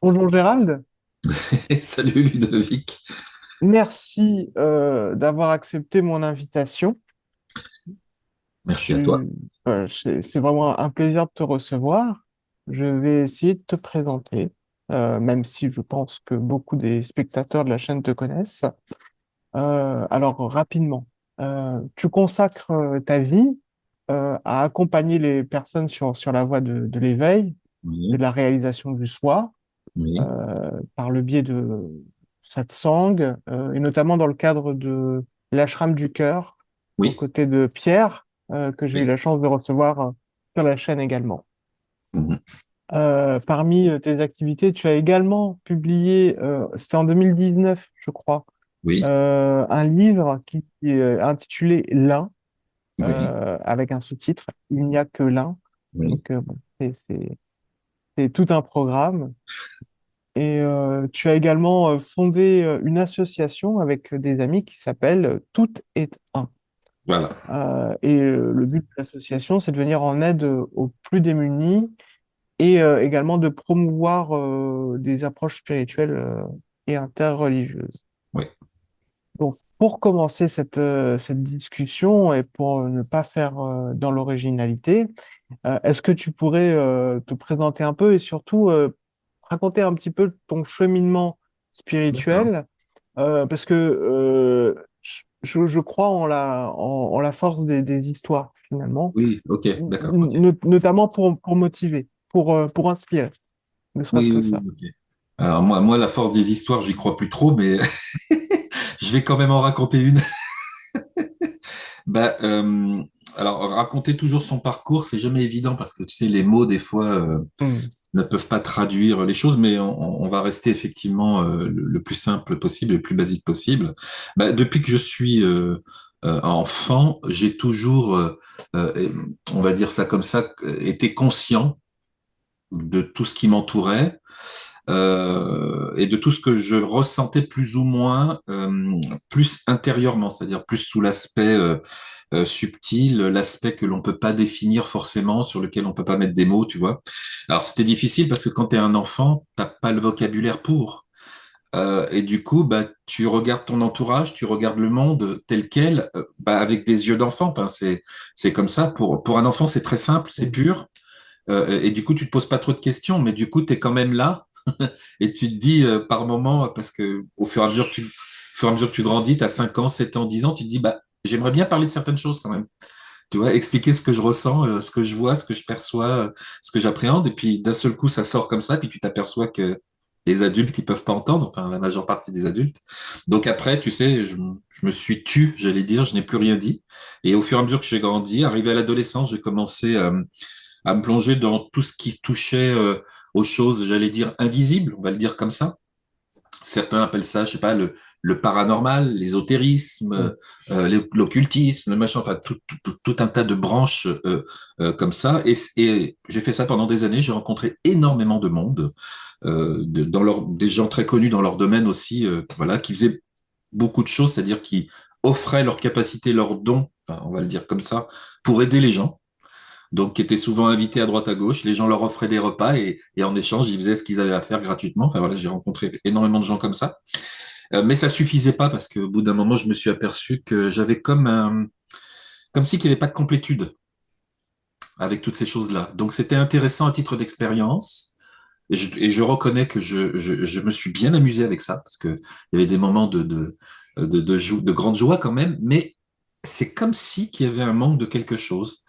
Bonjour Gérald, Salut Ludovic, merci d'avoir accepté mon invitation. merci à toi. C'est vraiment un plaisir de te recevoir. Je vais essayer de te présenter, même si je pense que beaucoup des spectateurs de la chaîne te connaissent. Alors rapidement, tu consacres ta vie à accompagner les personnes sur la voie de l'éveil et Oui, de la réalisation du soi oui, par le biais de satsang, et notamment dans le cadre de l'ashram du cœur, aux oui, côtés de Pierre, que j'ai eu oui. la chance de recevoir sur la chaîne également. Mhm. Parmi tes activités, tu as également publié, c'était en 2019, je crois, Oui, un livre qui est intitulé L'un, oui, avec un sous-titre, Il n'y a que l'un. oui. Donc, bon, c'est tout un programme. Et tu as également fondé une association avec des amis qui s'appelle Tout est un. Voilà. Le but de l'association, c'est de venir en aide aux plus démunis et également de promouvoir des approches spirituelles et interreligieuses. Oui, Donc, pour commencer cette discussion et pour ne pas faire dans l'originalité, est-ce que tu pourrais te présenter un peu et surtout raconter un petit peu ton cheminement d'accord. spirituel? Parce que je crois en la force des histoires, finalement, Oui, ok, d'accord, ok. notamment pour motiver, pour inspirer, ne serait-ce Oui, que oui, ça. oui, ok. Alors moi, la force des histoires, j'y crois plus trop, mais je vais quand même en raconter une. Bah, alors, raconter toujours son parcours, c'est jamais évident parce que tu sais, les mots, des fois, Hmm. ne peuvent pas traduire les choses, mais on va rester effectivement le plus simple possible, le plus basique possible. Bah, depuis que je suis enfant, j'ai toujours, euh, on va dire ça comme ça, été conscient de tout ce qui m'entourait et de tout ce que je ressentais plus ou moins, plus intérieurement, c'est-à-dire plus sous l'aspect subtil, l'aspect que l'on peut pas définir forcément, sur lequel on peut pas mettre des mots, tu vois. Alors c'était difficile parce que quand tu es un enfant, t'as pas le vocabulaire pour. Et du coup, bah, tu regardes ton entourage, tu regardes le monde tel quel, bah, avec des yeux d'enfant. Enfin, c'est comme ça. Pour un enfant, c'est très simple, c'est Hmm. pur. Et du coup, tu te poses pas trop de questions, mais du coup, tu es quand même là. Et tu te dis par moment, parce que au fur et à mesure que au fur et à mesure que tu grandis, tu as 5 ans, 7 ans, 10 ans, tu te dis, bah, j'aimerais bien parler de certaines choses quand même. Tu vois, expliquer ce que je ressens, ce que je vois, ce que je perçois, ce que j'appréhende. Et puis d'un seul coup, ça sort comme ça, puis tu t'aperçois que les adultes, ils peuvent pas entendre, enfin la majeure partie des adultes. Donc après, tu sais, je me suis tu, j'allais dire, je n'ai plus rien dit. Et au fur et à mesure que j'ai grandi, arrivé à l'adolescence, j'ai commencé à me plonger dans tout ce qui touchait aux choses, j'allais dire, invisibles, on va le dire comme ça. Certains appellent ça, je sais pas, le paranormal, Hmm. l'ésotérisme, l'occultisme, le machin, enfin tout un tas de branches comme ça. Et j'ai fait ça pendant des années. J'ai rencontré énormément de monde, des gens très connus dans leur domaine aussi, voilà, qui faisaient beaucoup de choses, c'est-à-dire qui offraient leurs capacités, leurs dons, enfin, on va le dire comme ça, pour aider les gens. Donc, qui étaient souvent invités à droite à gauche. Les gens leur offraient des repas et en échange, ils faisaient ce qu'ils avaient à faire gratuitement. Enfin voilà, j'ai rencontré énormément de gens comme ça. Mais ça suffisait pas parce qu'au bout d'un moment, je me suis aperçu que j'avais comme si qu'il n'y avait pas de complétude avec toutes ces choses-là. Donc, c'était intéressant à titre d'expérience. Et je reconnais que je me suis bien amusé avec ça parce que il y avait des moments de grande joie quand même, mais c'est comme si qu'il y avait un manque de quelque chose.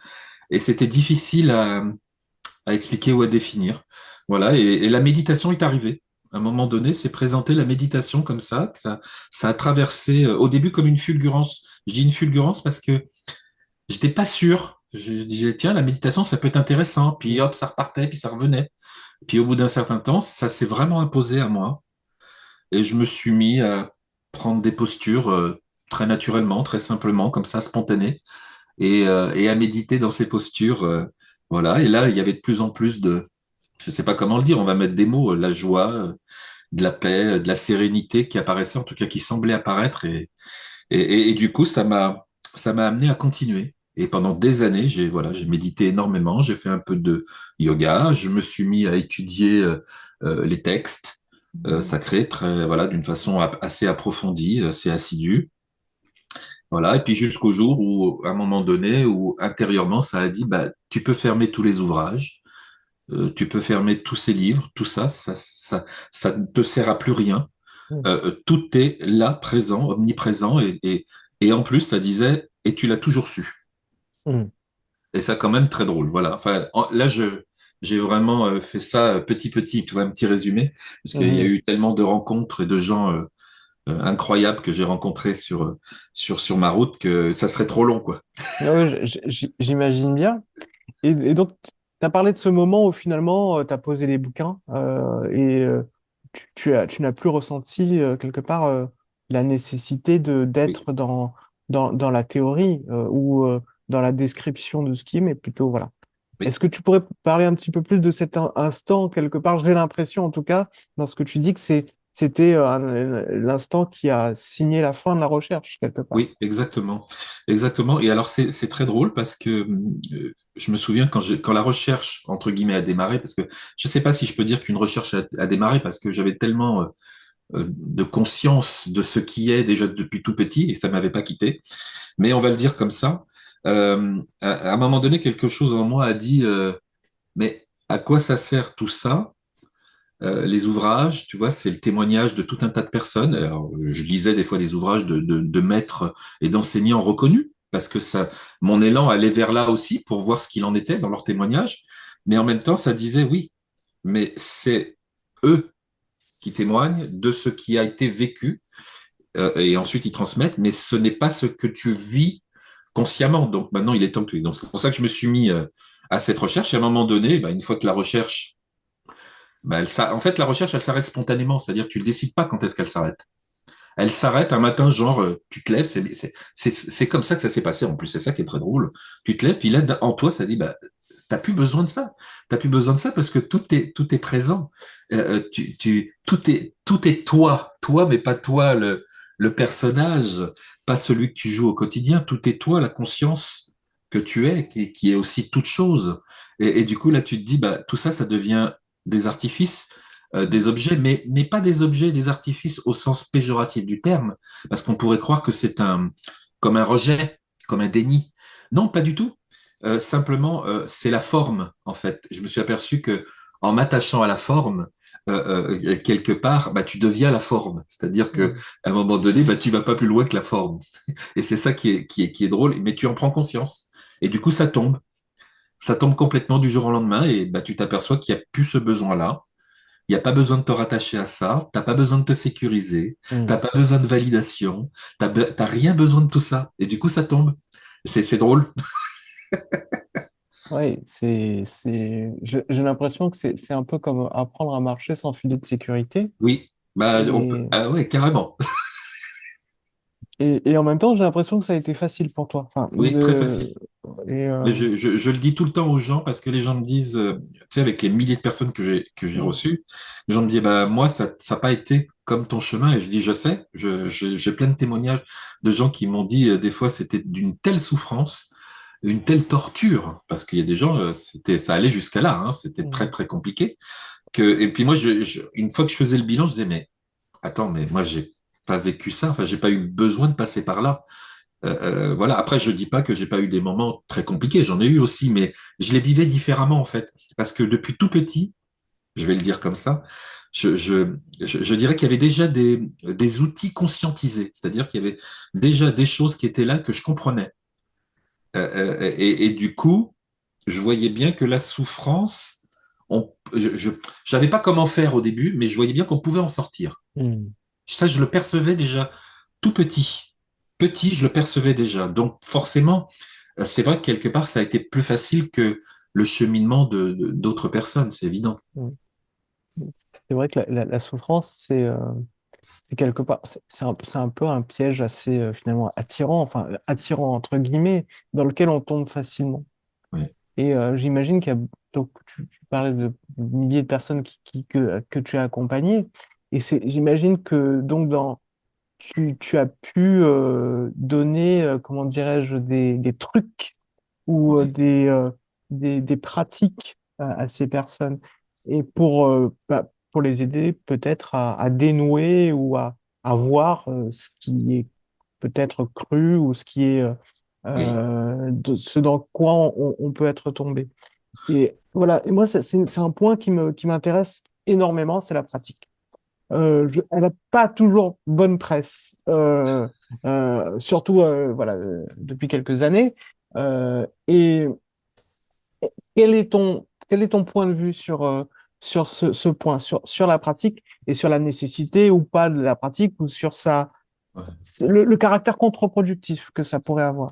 Et c'était difficile à expliquer ou à définir. Voilà, et la méditation est arrivée. À un moment donné, c'est présenté la méditation comme ça a traversé au début comme une fulgurance. Je dis une fulgurance parce que j'étais pas sûr. Je disais, tiens, la méditation, ça peut être intéressant. Puis hop, ça repartait, puis ça revenait. Puis au bout d'un certain temps, ça s'est vraiment imposé à moi. Et je me suis mis à prendre des postures très naturellement, très simplement, comme ça, spontanées, et à méditer dans ces postures. Voilà, et là, il y avait de plus en plus je sais pas comment le dire, on va mettre des mots, la joie, de la paix, de la sérénité qui apparaissait, en tout cas qui semblait apparaître. Et du coup, ça m'a amené à continuer. Et pendant des années, j'ai médité énormément, j'ai fait un peu de yoga, je me suis mis à étudier les textes sacrés d'une façon assez approfondie, assez assidue. Voilà, et puis jusqu'au jour où, à un moment donné, où intérieurement, ça a dit, bah, tu peux fermer tous les ouvrages, tu peux fermer tous ces livres, tout ça, ça ne te sert à plus rien. Mm. Tout est là, présent, omniprésent, et en plus, ça disait, et tu l'as toujours su. Mm. Et ça, quand même, très drôle. Voilà. Enfin, là, j'ai vraiment fait ça petit, tu vois, un petit résumé, parce qu'il y a Mhm. eu tellement de rencontres et de gens incroyables que j'ai rencontrés sur ma route que ça serait trop long, quoi. Ah oui, j'imagine bien. Et donc, tu as parlé de ce moment où finalement, tu as posé les bouquins tu n'as plus ressenti quelque part la nécessité Oui, d'être dans la théorie ou dans la description de ce qui est, mais plutôt, voilà. oui. Est-ce que tu pourrais parler un petit peu plus de cet instant, quelque part? J'ai l'impression, en tout cas, dans ce que tu dis, que c'était l'instant qui a signé la fin de la recherche, quelque part. Oui, exactement. Exactement. Et alors, c'est très drôle parce que je me souviens quand la recherche, entre guillemets, a démarré, parce que je ne sais pas si je peux dire qu'une recherche a démarré parce que j'avais tellement de conscience de ce qui est déjà depuis tout petit et ça m'avait pas quitté. Mais on va le dire comme ça. À un moment donné, quelque chose en moi a dit, mais à quoi ça sert tout ça? Les ouvrages, tu vois, c'est le témoignage de tout un tas de personnes. Alors, je lisais des fois des ouvrages de maîtres et d'enseignants reconnus, parce que ça, mon élan allait vers là aussi pour voir ce qu'il en était dans leurs témoignages. Mais en même temps, ça disait oui, mais c'est eux qui témoignent de ce qui a été vécu, et ensuite ils transmettent, mais ce n'est pas ce que tu vis consciemment. Donc maintenant, il est temps que tu... Donc c'est pour ça que je me suis mis à cette recherche. Et à un moment donné, bah, une fois que la recherche bah, en fait, la recherche, elle s'arrête spontanément, c'est-à-dire que tu ne décides pas quand est-ce qu'elle s'arrête. Elle s'arrête un matin, genre, tu te lèves, c'est comme ça que ça s'est passé, en plus, c'est ça qui est très drôle. Tu te lèves, puis là, en toi, ça dit, bah, t'as plus besoin de ça. T'as plus besoin de ça parce que tout est présent. Tout est toi, toi, mais pas toi, le personnage, pas celui que tu joues au quotidien. Tout est toi, la conscience que tu es, qui est aussi toute chose. Et du coup, là, tu te dis, bah, tout ça, ça devient des artifices, des objets, mais pas des objets, des artifices au sens péjoratif du terme, parce qu'on pourrait croire que c'est comme un rejet, comme un déni. Non, pas du tout. Simplement, c'est la forme, en fait. Je me suis aperçu que en m'attachant à la forme, quelque part, bah, tu deviens la forme. C'est-à-dire que Mm. à un moment donné, bah, tu vas pas plus loin que la forme. Et c'est ça qui est drôle. Mais tu en prends conscience. Et du coup, ça tombe. Ça tombe complètement du jour au lendemain. Et bah, tu t'aperçois qu'il n'y a plus ce besoin-là. Il n'y a pas besoin de te rattacher à ça. T'as pas besoin de te sécuriser. T'as Mm. pas besoin de validation. T'as rien besoin de tout ça. Et du coup, ça tombe. C'est drôle. Oui, j'ai l'impression que c'est un peu comme apprendre à marcher sans filet de sécurité. Oui. Bah, Et, ah ouais, carrément. et en même temps, j'ai l'impression que ça a été facile pour toi. Enfin, Oui, très facile. et, Mais je le dis tout le temps aux gens parce que les gens me disent, tu sais, avec les milliers de personnes que j'ai mm, reçues, les gens me disent, bah, moi, ça n'a pas été comme ton chemin. Et je dis, je sais, j'ai plein de témoignages de gens qui m'ont dit, des fois, c'était d'une telle souffrance, une telle torture, parce qu'il y a des gens, ça allait jusqu'à là, hein, c'était très, mm, très compliqué. Et puis moi, une fois que je faisais le bilan, je disais, mais attends, mais moi, j'ai pas vécu ça, enfin, j'ai pas eu besoin de passer par là. Voilà. Après, je dis pas que j'ai pas eu des moments très compliqués, j'en ai eu aussi, mais je les vivais différemment en fait, parce que depuis tout petit, je vais le dire comme ça, je dirais qu'il y avait déjà des outils conscientisés, c'est-à-dire qu'il y avait déjà des choses qui étaient là que je comprenais. Et du coup, je voyais bien que la souffrance, je savais pas comment faire au début, mais je voyais bien qu'on pouvait en sortir. mm. Ça, je le percevais déjà tout petit. Petit, je le percevais déjà. Donc, forcément, c'est vrai que quelque part, ça a été plus facile que le cheminement d'autres personnes, c'est évident. Mm. C'est vrai que la souffrance, c'est quelque part, c'est un peu un piège assez finalement attirant, enfin attirant entre guillemets, dans lequel on tombe facilement. Ouais. Et j'imagine qu'il y a, donc tu parlais de milliers de personnes que tu as accompagnées, et j'imagine que donc tu as pu donner, comment dirais-je, des trucs ou oui, des pratiques à ces personnes et pour les aider peut-être à dénouer ou à voir ce qui est peut-être cru ou ce qui est oui. ce dans quoi on peut être tombé. Et voilà, et moi, c'est un point qui m'intéresse énormément, c'est la pratique. Elle n'a pas toujours bonne presse, surtout voilà, depuis quelques années. Et quel est ton point de vue sur ce point, sur la pratique et sur la nécessité ou pas de la pratique ou sur Ouais. le caractère contre-productif que ça pourrait avoir?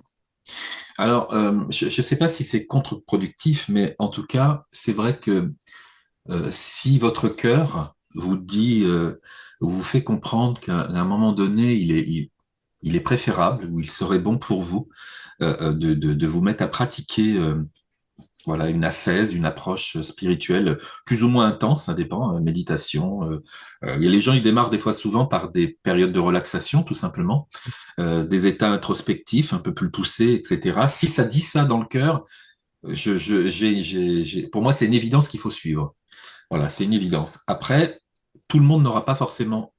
Alors, je ne sais pas si c'est contre-productif, mais en tout cas, c'est vrai que si votre cœur vous dit, vous fait comprendre qu'à un moment donné, il est préférable ou il serait bon pour vous de vous mettre à pratiquer voilà, une ascèse, une approche spirituelle plus ou moins intense, ça dépend, méditation. Il y a les gens, ils démarrent des fois souvent par des périodes de relaxation, tout simplement, des états introspectifs un peu plus poussés, etc. Si ça dit ça dans le cœur, pour moi, c'est une évidence qu'il faut suivre. Voilà, c'est une évidence. Après, tout le monde n'aura pas forcément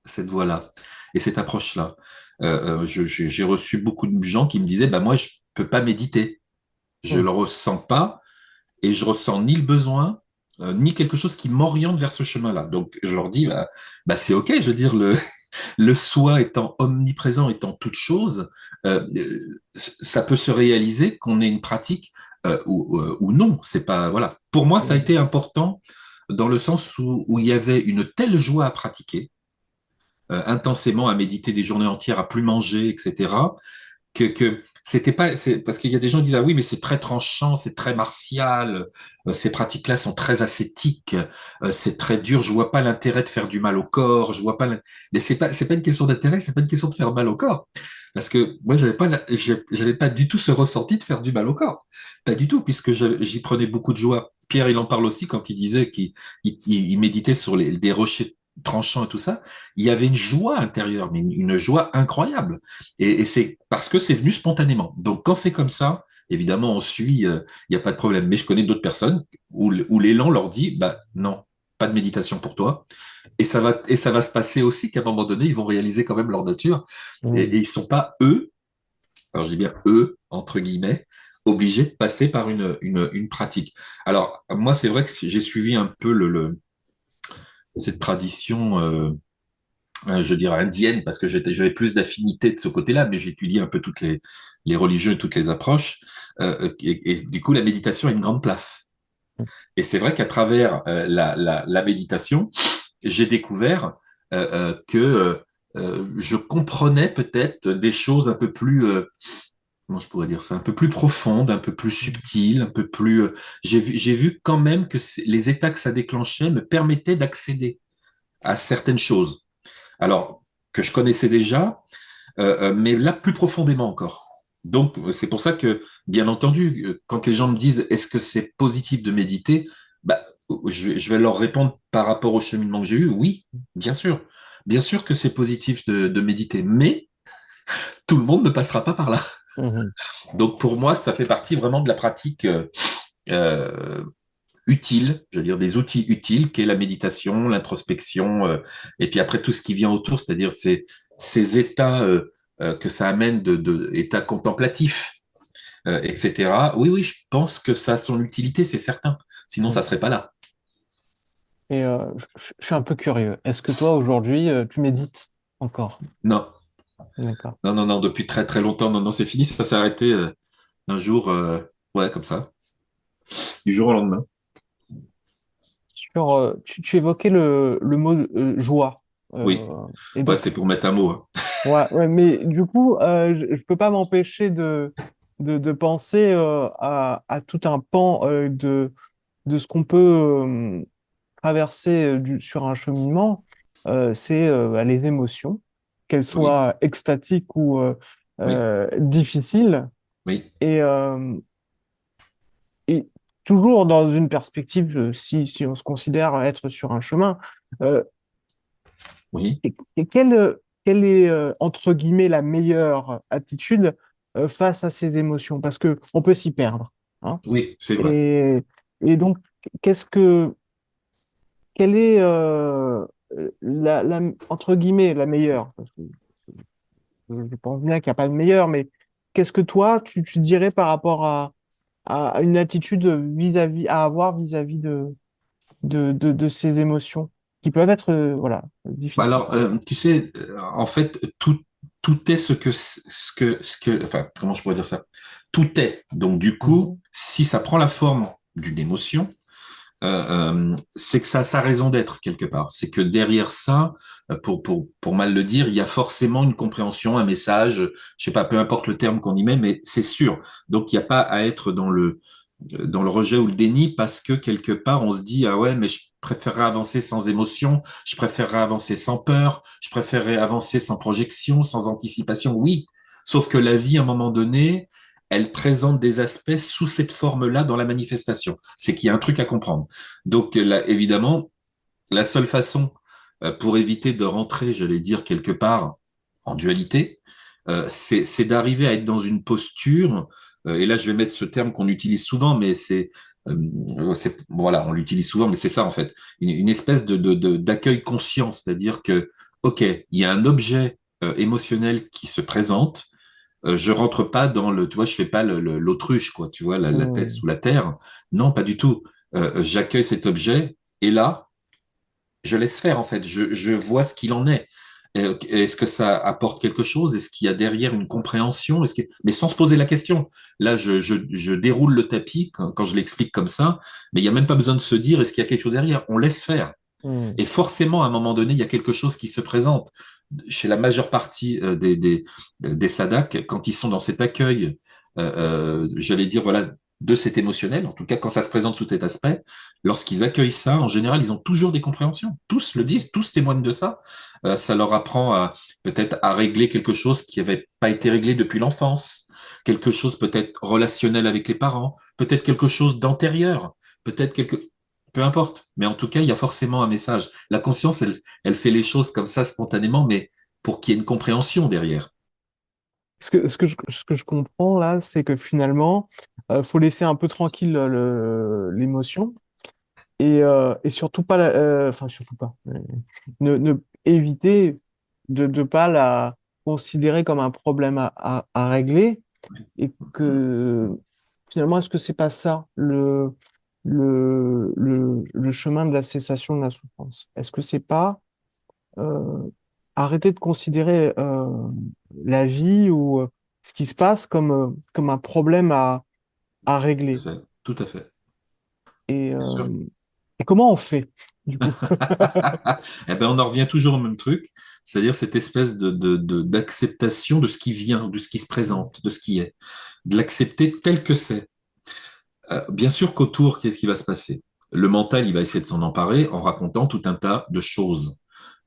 cette voie-là et cette approche-là. J'ai reçu beaucoup de gens qui me disaient, bah moi, je peux pas méditer, je Mm. le ressens pas et je ressens ni le besoin ni quelque chose qui m'oriente vers ce chemin-là. Donc, je leur dis, bah c'est ok. Je veux dire, le soi étant omniprésent, étant toute chose, ça peut se réaliser qu'on ait une pratique ou non. C'est pas voilà. Pour moi, ça a Mm. été important dans le sens où il y avait une telle joie à pratiquer, intensément à méditer des journées entières, à plus manger, etc. Que c'était pas, c'est parce qu'il y a des gens qui disent ah oui mais c'est très tranchant, c'est très martial, ces pratiques-là sont très ascétiques, c'est très dur, je vois pas l'intérêt de faire du mal au corps, je vois pas mais c'est pas une question d'intérêt, c'est pas une question de faire mal au corps parce que moi j'avais pas du tout ce ressenti de faire du mal au corps, pas du tout puisque j'y prenais beaucoup de joie. Pierre il en parle aussi quand il disait qu'il méditait sur des rochers tranchants et tout ça, il y avait une joie intérieure, mais une joie incroyable. Et c'est parce que c'est venu spontanément. Donc quand c'est comme ça, évidemment, on suit, il n'y a pas de problème. Mais je connais d'autres personnes où l'élan leur dit, bah non, pas de méditation pour toi. Et ça va se passer aussi qu'à un moment donné, ils vont réaliser quand même leur nature. Et Mm. ils sont pas eux, alors je dis bien eux, entre guillemets, obligés de passer par une pratique. Alors moi, c'est vrai que j'ai suivi un peu cette tradition. Je dirais indienne, parce que j'avais plus d'affinité de ce côté-là, mais j'ai étudié un peu les religions et toutes les approches. Et du coup, la méditation a une grande place. Et c'est vrai qu'à travers la méditation, j'ai découvert que je comprenais peut-être des choses un peu plus, comment je pourrais dire ça, un peu plus profondes, un peu plus subtiles, un peu plus. J'ai vu quand même que les états que ça déclenchait me permettaient d'accéder à certaines choses. Alors, que je connaissais déjà, mais là plus profondément encore. Donc, c'est pour ça que, bien entendu, quand les gens me disent est-ce que c'est positif de méditer, bah, je vais leur répondre par rapport au cheminement que j'ai eu, oui, bien sûr. Bien sûr que c'est positif de méditer, mais tout le monde ne passera pas par là. Mhm. Donc, pour moi, ça fait partie vraiment de la pratique euh, utile, je veux dire des outils utiles, qu'est la méditation, l'introspection, et puis après tout ce qui vient autour, c'est-à-dire ces états que ça amène de états contemplatifs, etc. Oui, oui, je pense que ça a son utilité, c'est certain. Sinon, ça Mm. serait pas là. Et je suis un peu curieux. Est-ce que toi, aujourd'hui, tu médites encore? Non, D'accord. non, non, non, depuis très très longtemps, non, non, c'est fini, ça s'est arrêté un jour, ouais, comme ça, du jour au lendemain. Tu évoquais le mot joie. Oui, Et ouais, donc, c'est pour mettre un mot, hein. ouais, ouais, mais du coup, je peux pas m'empêcher de penser à tout un pan de ce qu'on peut traverser sur un cheminement. C'est bah, les émotions, qu'elles Oui, soient extatiques ou oui, difficiles. oui, Et, euh, et toujours dans une perspective, si on se considère être sur un chemin, euh, oui, quelle est, entre guillemets, la meilleure attitude face à ces émotions, parce que on peut s'y perdre, hein. Oui, c'est vrai. Et, et donc, qu'est-ce que, quelle est entre guillemets la meilleure? Parce que je pense bien qu'il n'y a pas de meilleure, mais qu'est-ce que toi, tu dirais par rapport à une attitude vis-à-vis, à avoir vis-à-vis de ces émotions qui peuvent être, voilà, Bah difficiles. alors, tu sais, en fait, tout est enfin, comment je pourrais dire ça? Tout est. Donc, du coup, Mhm. si ça prend la forme d'une émotion, c'est que ça a sa raison d'être quelque part. C'est que derrière ça, pour mal le dire, il y a forcément une compréhension, un message, je sais pas, peu importe le terme qu'on y met, mais c'est sûr. Donc, il n'y a pas à être dans le rejet ou le déni parce que quelque part on se dit ah ouais mais je préférerais avancer sans émotion, je préférerais avancer sans peur, je préférerais avancer sans projection, sans anticipation. Oui, sauf que la vie à un moment donné, elle présente des aspects sous cette forme-là dans la manifestation. C'est qu'il y a un truc à comprendre. Donc là, évidemment, la seule façon pour éviter de rentrer, j'allais dire quelque part en dualité, c'est d'arriver à être dans une posture, et là je vais mettre ce terme qu'on utilise souvent, mais voilà, on l'utilise souvent, mais c'est ça en fait, une espèce d'accueil conscient, c'est-à-dire que, ok, il y a un objet émotionnel qui se présente, je rentre pas dans le, tu vois, je fais pas l'autruche, quoi, tu vois, la tête Mhm. sous la terre, non, pas du tout. J'accueille cet objet, et là, je laisse faire en fait, je vois ce qu'il en est. Est-ce que ça apporte quelque chose? Est-ce qu'il y a derrière une compréhension? Mais sans se poser la question. Là, je déroule le tapis quand je l'explique comme ça, mais il n'y a même pas besoin de se dire est-ce qu'il y a quelque chose derrière? On laisse faire. Mhm. Et forcément, à un moment donné, il y a quelque chose qui se présente. Chez la majeure partie des SADAC, quand ils sont dans cet accueil, j'allais dire, voilà, de cet émotionnel, en tout cas quand ça se présente sous cet aspect, lorsqu'ils accueillent ça, en général, ils ont toujours des compréhensions. Tous le disent, tous témoignent de ça. Ça leur apprend peut-être à régler quelque chose qui n'avait pas été réglé depuis l'enfance, quelque chose peut-être relationnel avec les parents, peut-être quelque chose d'antérieur, peut-être quelque peu importe, mais en tout cas, il y a forcément un message. La conscience, elle fait les choses comme ça spontanément, mais pour qu'il y ait une compréhension derrière. Ce que je comprends là, c'est que finalement, faut laisser un peu tranquille l'émotion et surtout pas, enfin surtout pas, ne éviter de pas la considérer comme un problème à régler et que finalement, est-ce que c'est pas ça le chemin de la cessation de la souffrance? Est-ce que c'est pas euh, arrêter de considérer la vie ou ce qui se passe comme un problème à régler? Tout à fait, Et, bien euh, sûr. et comment on fait, du coup? Eh ben, on en revient toujours au même truc, c'est-à-dire cette espèce d'acceptation de ce qui vient, de ce qui se présente, de ce qui est, de l'accepter tel que c'est. Bien sûr qu'autour, qu'est-ce qui va se passer? Le mental, il va essayer de s'en emparer en racontant tout un tas de choses.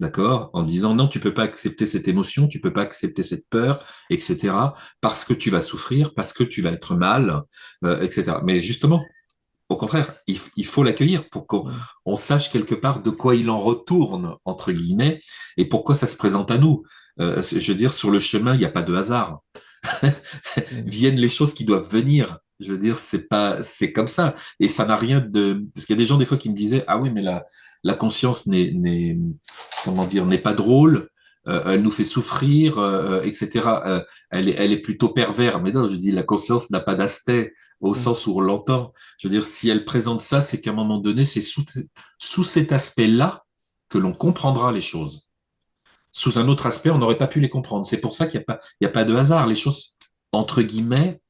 D'accord? En disant non, tu peux pas accepter cette émotion, tu peux pas accepter cette peur, etc. Parce que tu vas souffrir, parce que tu vas être mal, etc. Mais justement, au contraire, il faut l'accueillir pour qu'on Mm, on sache quelque part de quoi il en retourne, entre guillemets, et pourquoi ça se présente à nous. Je veux dire, sur le chemin, il n'y a pas de hasard. mm, Viennent les choses qui doivent venir. Je veux dire, c'est comme ça. Et ça n'a rien de, parce qu'il y a des gens, des fois, qui me disaient, ah oui, mais la conscience comment dire, n'est pas drôle, elle nous fait souffrir, etc. Elle est plutôt pervers. Mais non, je dis, la conscience n'a pas d'aspect au mm, sens où on l'entend. Je veux dire, si elle présente ça, c'est qu'à un moment donné, c'est sous cet aspect-là que l'on comprendra les choses. Sous un autre aspect, on n'aurait pas pu les comprendre. C'est pour ça il y a pas de hasard. Les choses, entre guillemets,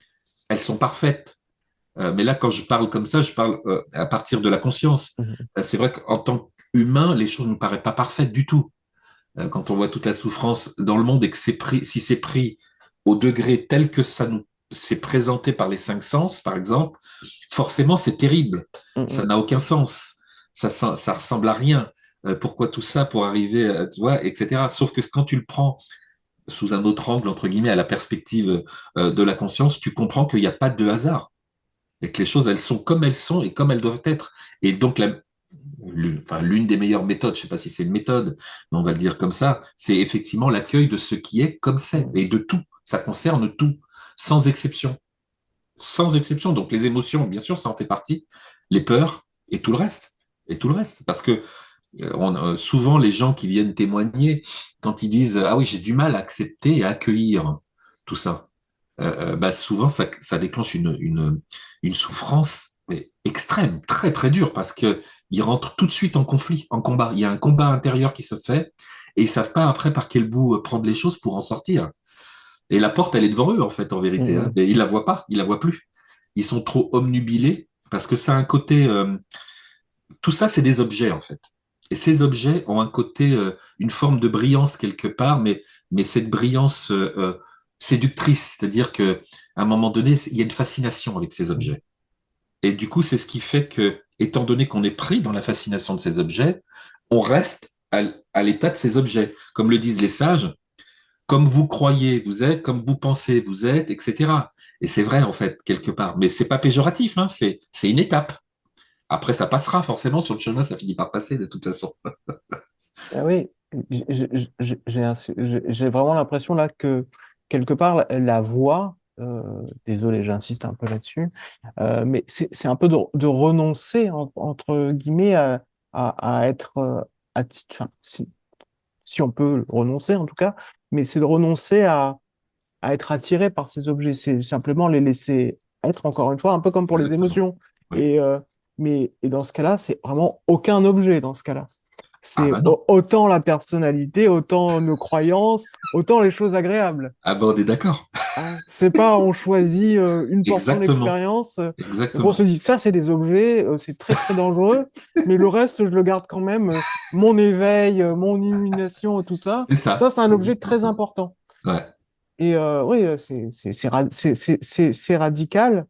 elles sont parfaites. Mais là, quand je parle comme ça, je parle à partir de la conscience. mm, C'est vrai qu'en tant qu'humain, les choses ne nous paraissent pas parfaites du tout. Quand on voit toute la souffrance dans le monde et que si c'est pris au degré tel que ça nous c'est présenté par les cinq sens, par exemple, forcément, c'est terrible. mm, Ça mm, n'a aucun sens. Ça ressemble à rien. Pourquoi tout ça pour arriver, tu vois, etc. Sauf que quand tu le prends sous un autre angle, entre guillemets, à la perspective de la conscience, tu comprends qu'il n'y a pas de hasard et que les choses, elles sont comme elles sont et comme elles doivent être. Et donc, l'une des meilleures méthodes, je ne sais pas si c'est une méthode, mais on va le dire comme ça, c'est effectivement l'accueil de ce qui est comme c'est mm. et de tout. Ça concerne tout. sans exception. Sans exception. Donc les émotions, bien sûr, ça en fait partie, les peurs et tout le reste. Et tout le reste. Parce que souvent, les gens qui viennent témoigner, quand ils disent ah oui, j'ai du mal à accepter et à accueillir tout ça, bah souvent, ça déclenche une souffrance mais extrême, très, très dure, parce que ils rentrent tout de suite en conflit, en combat. Il y a un combat intérieur qui se fait et ils savent pas après par quel bout prendre les choses pour en sortir. Et la porte, elle est devant eux, en fait, en vérité. Hein. Mhm. Mais ils la voient pas, ils la voient plus. Ils sont trop omnubilés parce que ça a un côté. Tout ça, c'est des objets, en fait. Et ces objets ont un côté, une forme de brillance quelque part, mais cette brillance séductrice, c'est-à-dire que à un moment donné, il y a une fascination avec ces Mhm. objets. Et du coup, c'est ce qui fait que, étant donné qu'on est pris dans la fascination de ces objets, on reste à l'état de ces objets. Comme le disent les sages, comme vous croyez, vous êtes, comme vous pensez, vous êtes, etc. Et c'est vrai, en fait, quelque part. Mais c'est pas péjoratif, hein, c'est une étape. Après, ça passera forcément sur le chemin, ça finit par passer de toute façon. Ah oui, j'ai vraiment l'impression là que quelque part la voix, désolé, j'insiste un peu là-dessus, mais c'est un peu de renoncer entre guillemets à être enfin, si on peut renoncer en tout cas, mais c'est de renoncer à être attiré par ces objets, c'est simplement les laisser être encore une fois un peu comme pour les Exactement. émotions. Oui. Et dans ce cas-là, c'est vraiment aucun objet dans ce cas-là. Ah C'est bah non. autant la personnalité, autant nos croyances, autant les choses agréables. Ah bah on est d'accord. Hein. C'est pas on choisit une portion Exactement. d'expérience, et bon, on se Exactement. dit ça c'est des objets, c'est très très dangereux, mais le reste je le garde quand même. Mon éveil, mon illumination, tout ça, C'est ça ça. c'est un C'est objet exactement très ça. important. Ouais. Et oui, c'est radical.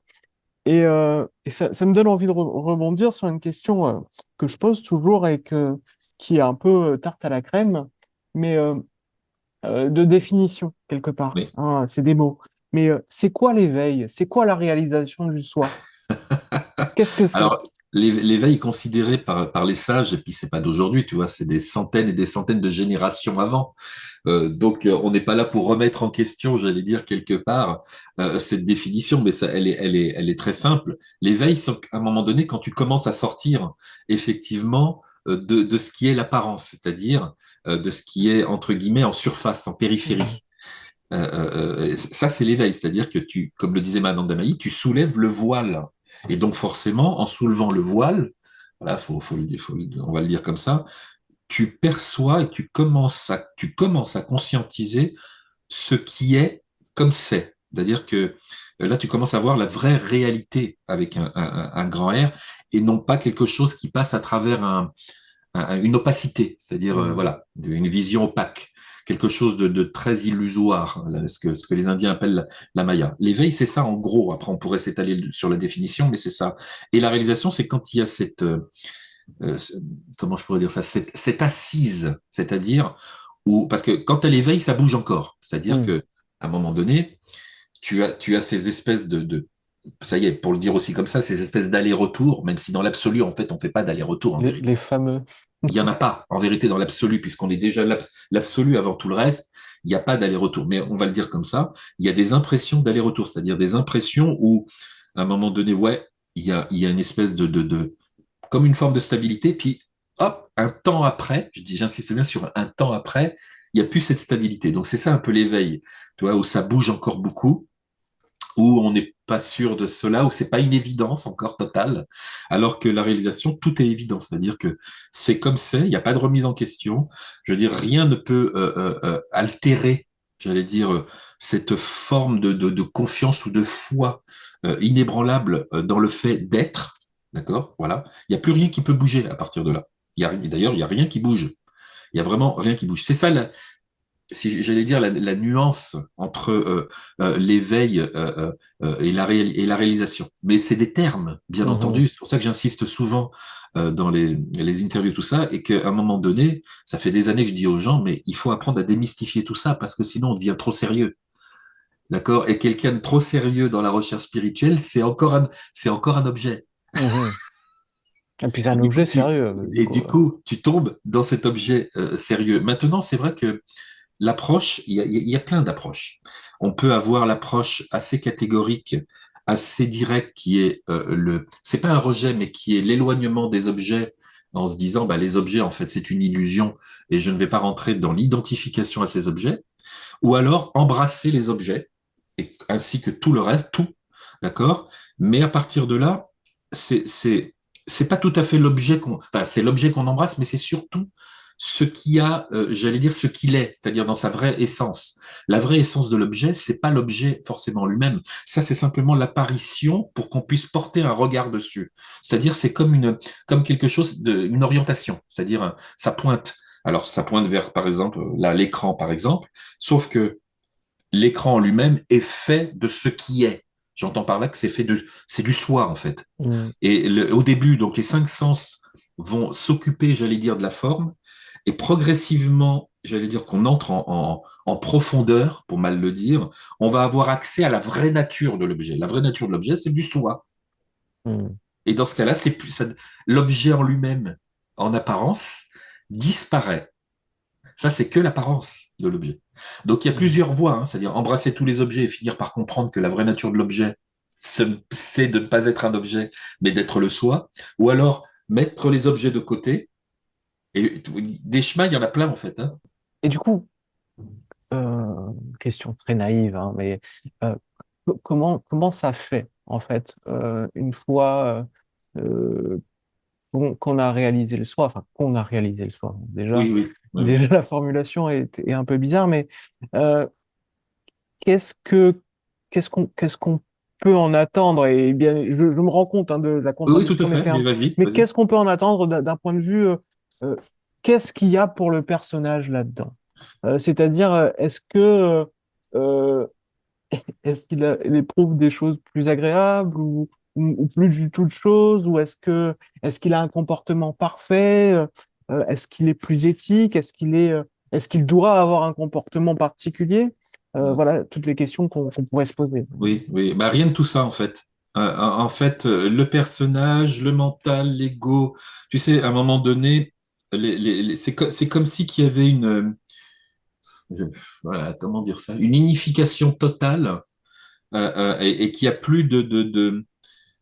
Et ça me donne envie de rebondir sur une question que je pose toujours et qui est un peu tarte à la crème, mais de définition, quelque part. Oui. Hein, c'est des mots. Mais c'est quoi l'éveil? C'est quoi la réalisation du soi? Qu'est-ce que c'est? Alors, l'éveil considéré par les sages, et puis c'est pas d'aujourd'hui, tu vois, c'est des centaines et des centaines de générations avant. Donc, on n'est pas là pour remettre en question, j'allais dire quelque part, cette définition, mais ça, elle est très simple. L'éveil, c'est à un moment donné, quand tu commences à sortir effectivement de ce qui est l'apparence, c'est-à-dire de ce qui est entre guillemets en surface, en Mhm. périphérie. Ça, c'est l'éveil, c'est-à-dire que tu, comme le disait Madame Damaï, tu soulèves le voile. Et donc forcément, en soulevant le voile, voilà, on va le dire comme ça, tu perçois et tu commences à conscientiser ce qui est comme c'est. C'est-à-dire que là, tu commences à voir la vraie réalité avec un grand R et non pas quelque chose qui passe à travers une opacité, c'est-à-dire Mhm. voilà, une vision opaque, quelque chose de très illusoire, là, ce que les Indiens appellent la Maya. L'éveil, c'est ça en gros. Après, on pourrait s'étaler sur la définition, mais c'est ça. Et la réalisation, c'est quand il y a euh, comment je pourrais dire ça, cette assise, c'est-à-dire où, parce que quand elle éveille, ça bouge encore. C'est-à-dire Mhm. que à un moment donné, tu as ces espèces ça y est, pour le dire aussi comme ça, ces espèces d'aller-retour, même si dans l'absolu, en fait, on fait pas d'aller-retour en Les vérité. fameux. Il y en a pas, en vérité, dans l'absolu, puisqu'on est déjà l'absolu avant tout le reste. Il n'y a pas d'aller-retour. Mais on va le dire comme ça. Il y a des impressions d'aller-retour, c'est-à-dire des impressions où, à un moment donné, ouais, il y a une espèce comme une forme de stabilité. Puis, hop, un temps après, j'insiste bien sur un temps après, il n'y a plus cette stabilité. Donc, c'est ça un peu l'éveil, tu vois, où ça bouge encore beaucoup, où on n'est pas sûr de cela, où c'est pas une évidence encore totale, alors que la réalisation, tout est évident, c'est-à-dire que c'est comme c'est, il n'y a pas de remise en question. Je veux dire, rien ne peut altérer, j'allais dire, cette forme de confiance ou de foi inébranlable dans le fait d'être, d'accord? Voilà, il n'y a plus rien qui peut bouger à partir de là. D'ailleurs, il n'y a rien qui bouge. Il y a vraiment rien qui bouge. C'est ça si j'allais dire la nuance entre l'éveil et la réalisation. Mais c'est des termes, bien Mhm. entendu. C'est pour ça que j'insiste souvent dans les interviews, tout ça, et qu'à un moment donné, ça fait des années que je dis aux gens, mais il faut apprendre à démystifier tout ça parce que sinon on devient trop sérieux. D'accord? Et quelqu'un de trop sérieux dans la recherche spirituelle, c'est encore un objet. Mhm. Et puis c'est Et un du coup, objet sérieux, du et coup. du coup, tu tombes dans cet objet sérieux. Maintenant, c'est vrai que l'approche, il y a plein d'approches. on peut avoir l'approche assez catégorique, assez directe, qui est c'est pas un rejet, mais qui est l'éloignement des objets en se disant, bah, les objets, en fait, c'est une illusion et je ne vais pas rentrer dans l'identification à ces objets. Ou alors embrasser les objets, ainsi que tout le reste, tout, d'accord? Mais à partir de là, c'est pas tout à fait l'objet enfin, c'est l'objet qu'on embrasse, mais c'est surtout ce qui a, j'allais dire ce qu'il est, c'est-à-dire dans sa vraie essence. La vraie essence de l'objet, c'est pas l'objet forcément lui-même. Ça, c'est simplement l'apparition pour qu'on puisse porter un regard dessus. C'est-à-dire, c'est comme quelque chose une orientation. C'est-à-dire, ça pointe. Alors, ça pointe vers, par exemple, là, l'écran, par exemple. Sauf que l'écran en lui-même est fait de ce qui est. J'entends par là que c'est du soi, en fait. Mm. Et au début, donc, les cinq sens vont s'occuper, j'allais dire, de la forme. Et progressivement, j'allais dire qu'on entre en profondeur, pour mal le dire, on va avoir accès à la vraie nature de l'objet. La vraie nature de l'objet, c'est du soi. Mm. Et dans ce cas-là, l'objet en lui-même, en apparence, disparaît. Ça, c'est que l'apparence de l'objet. Donc, il y a Mm. plusieurs voies, hein, c'est-à-dire embrasser tous les objets et finir par comprendre que la vraie nature de l'objet, c'est de ne pas être un objet, mais d'être le soi. Ou alors, mettre les objets de côté. Et des chemins, il y en a plein, en fait. Hein. Et du coup, question très naïve, hein, mais euh, comment ça fait, en fait, une fois qu'on a réalisé le soi, enfin, qu'on a réalisé le soi. Déjà, Oui, oui, oui, oui. déjà la formulation est un peu bizarre, mais euh, qu'est-ce que, qu'est-ce qu'on peut en attendre? Et bien, je me rends compte hein, de la Oui, oui, tout à contradiction des fait. Mais termes, vas-y, mais vas-y. qu'est-ce qu'on peut en attendre d'un point de vue, euh, qu'est-ce qu'il y a pour le personnage là-dedans? C'est-à-dire, euh, est-ce il éprouve des choses plus agréables ou plus du tout de choses? Ou est-ce qu'il a un comportement parfait? Est-ce qu'il est plus éthique? Est-ce qu'il doit avoir un comportement particulier? Voilà, toutes les questions qu'on pourrait se poser. Oui, oui. Bah, rien de tout ça, en fait. En fait, le personnage, le mental, l'ego, tu sais, à un moment donné, c'est comme si qu'il y avait je- voilà, comment dire ça, une unification totale et qu'il n'y a plus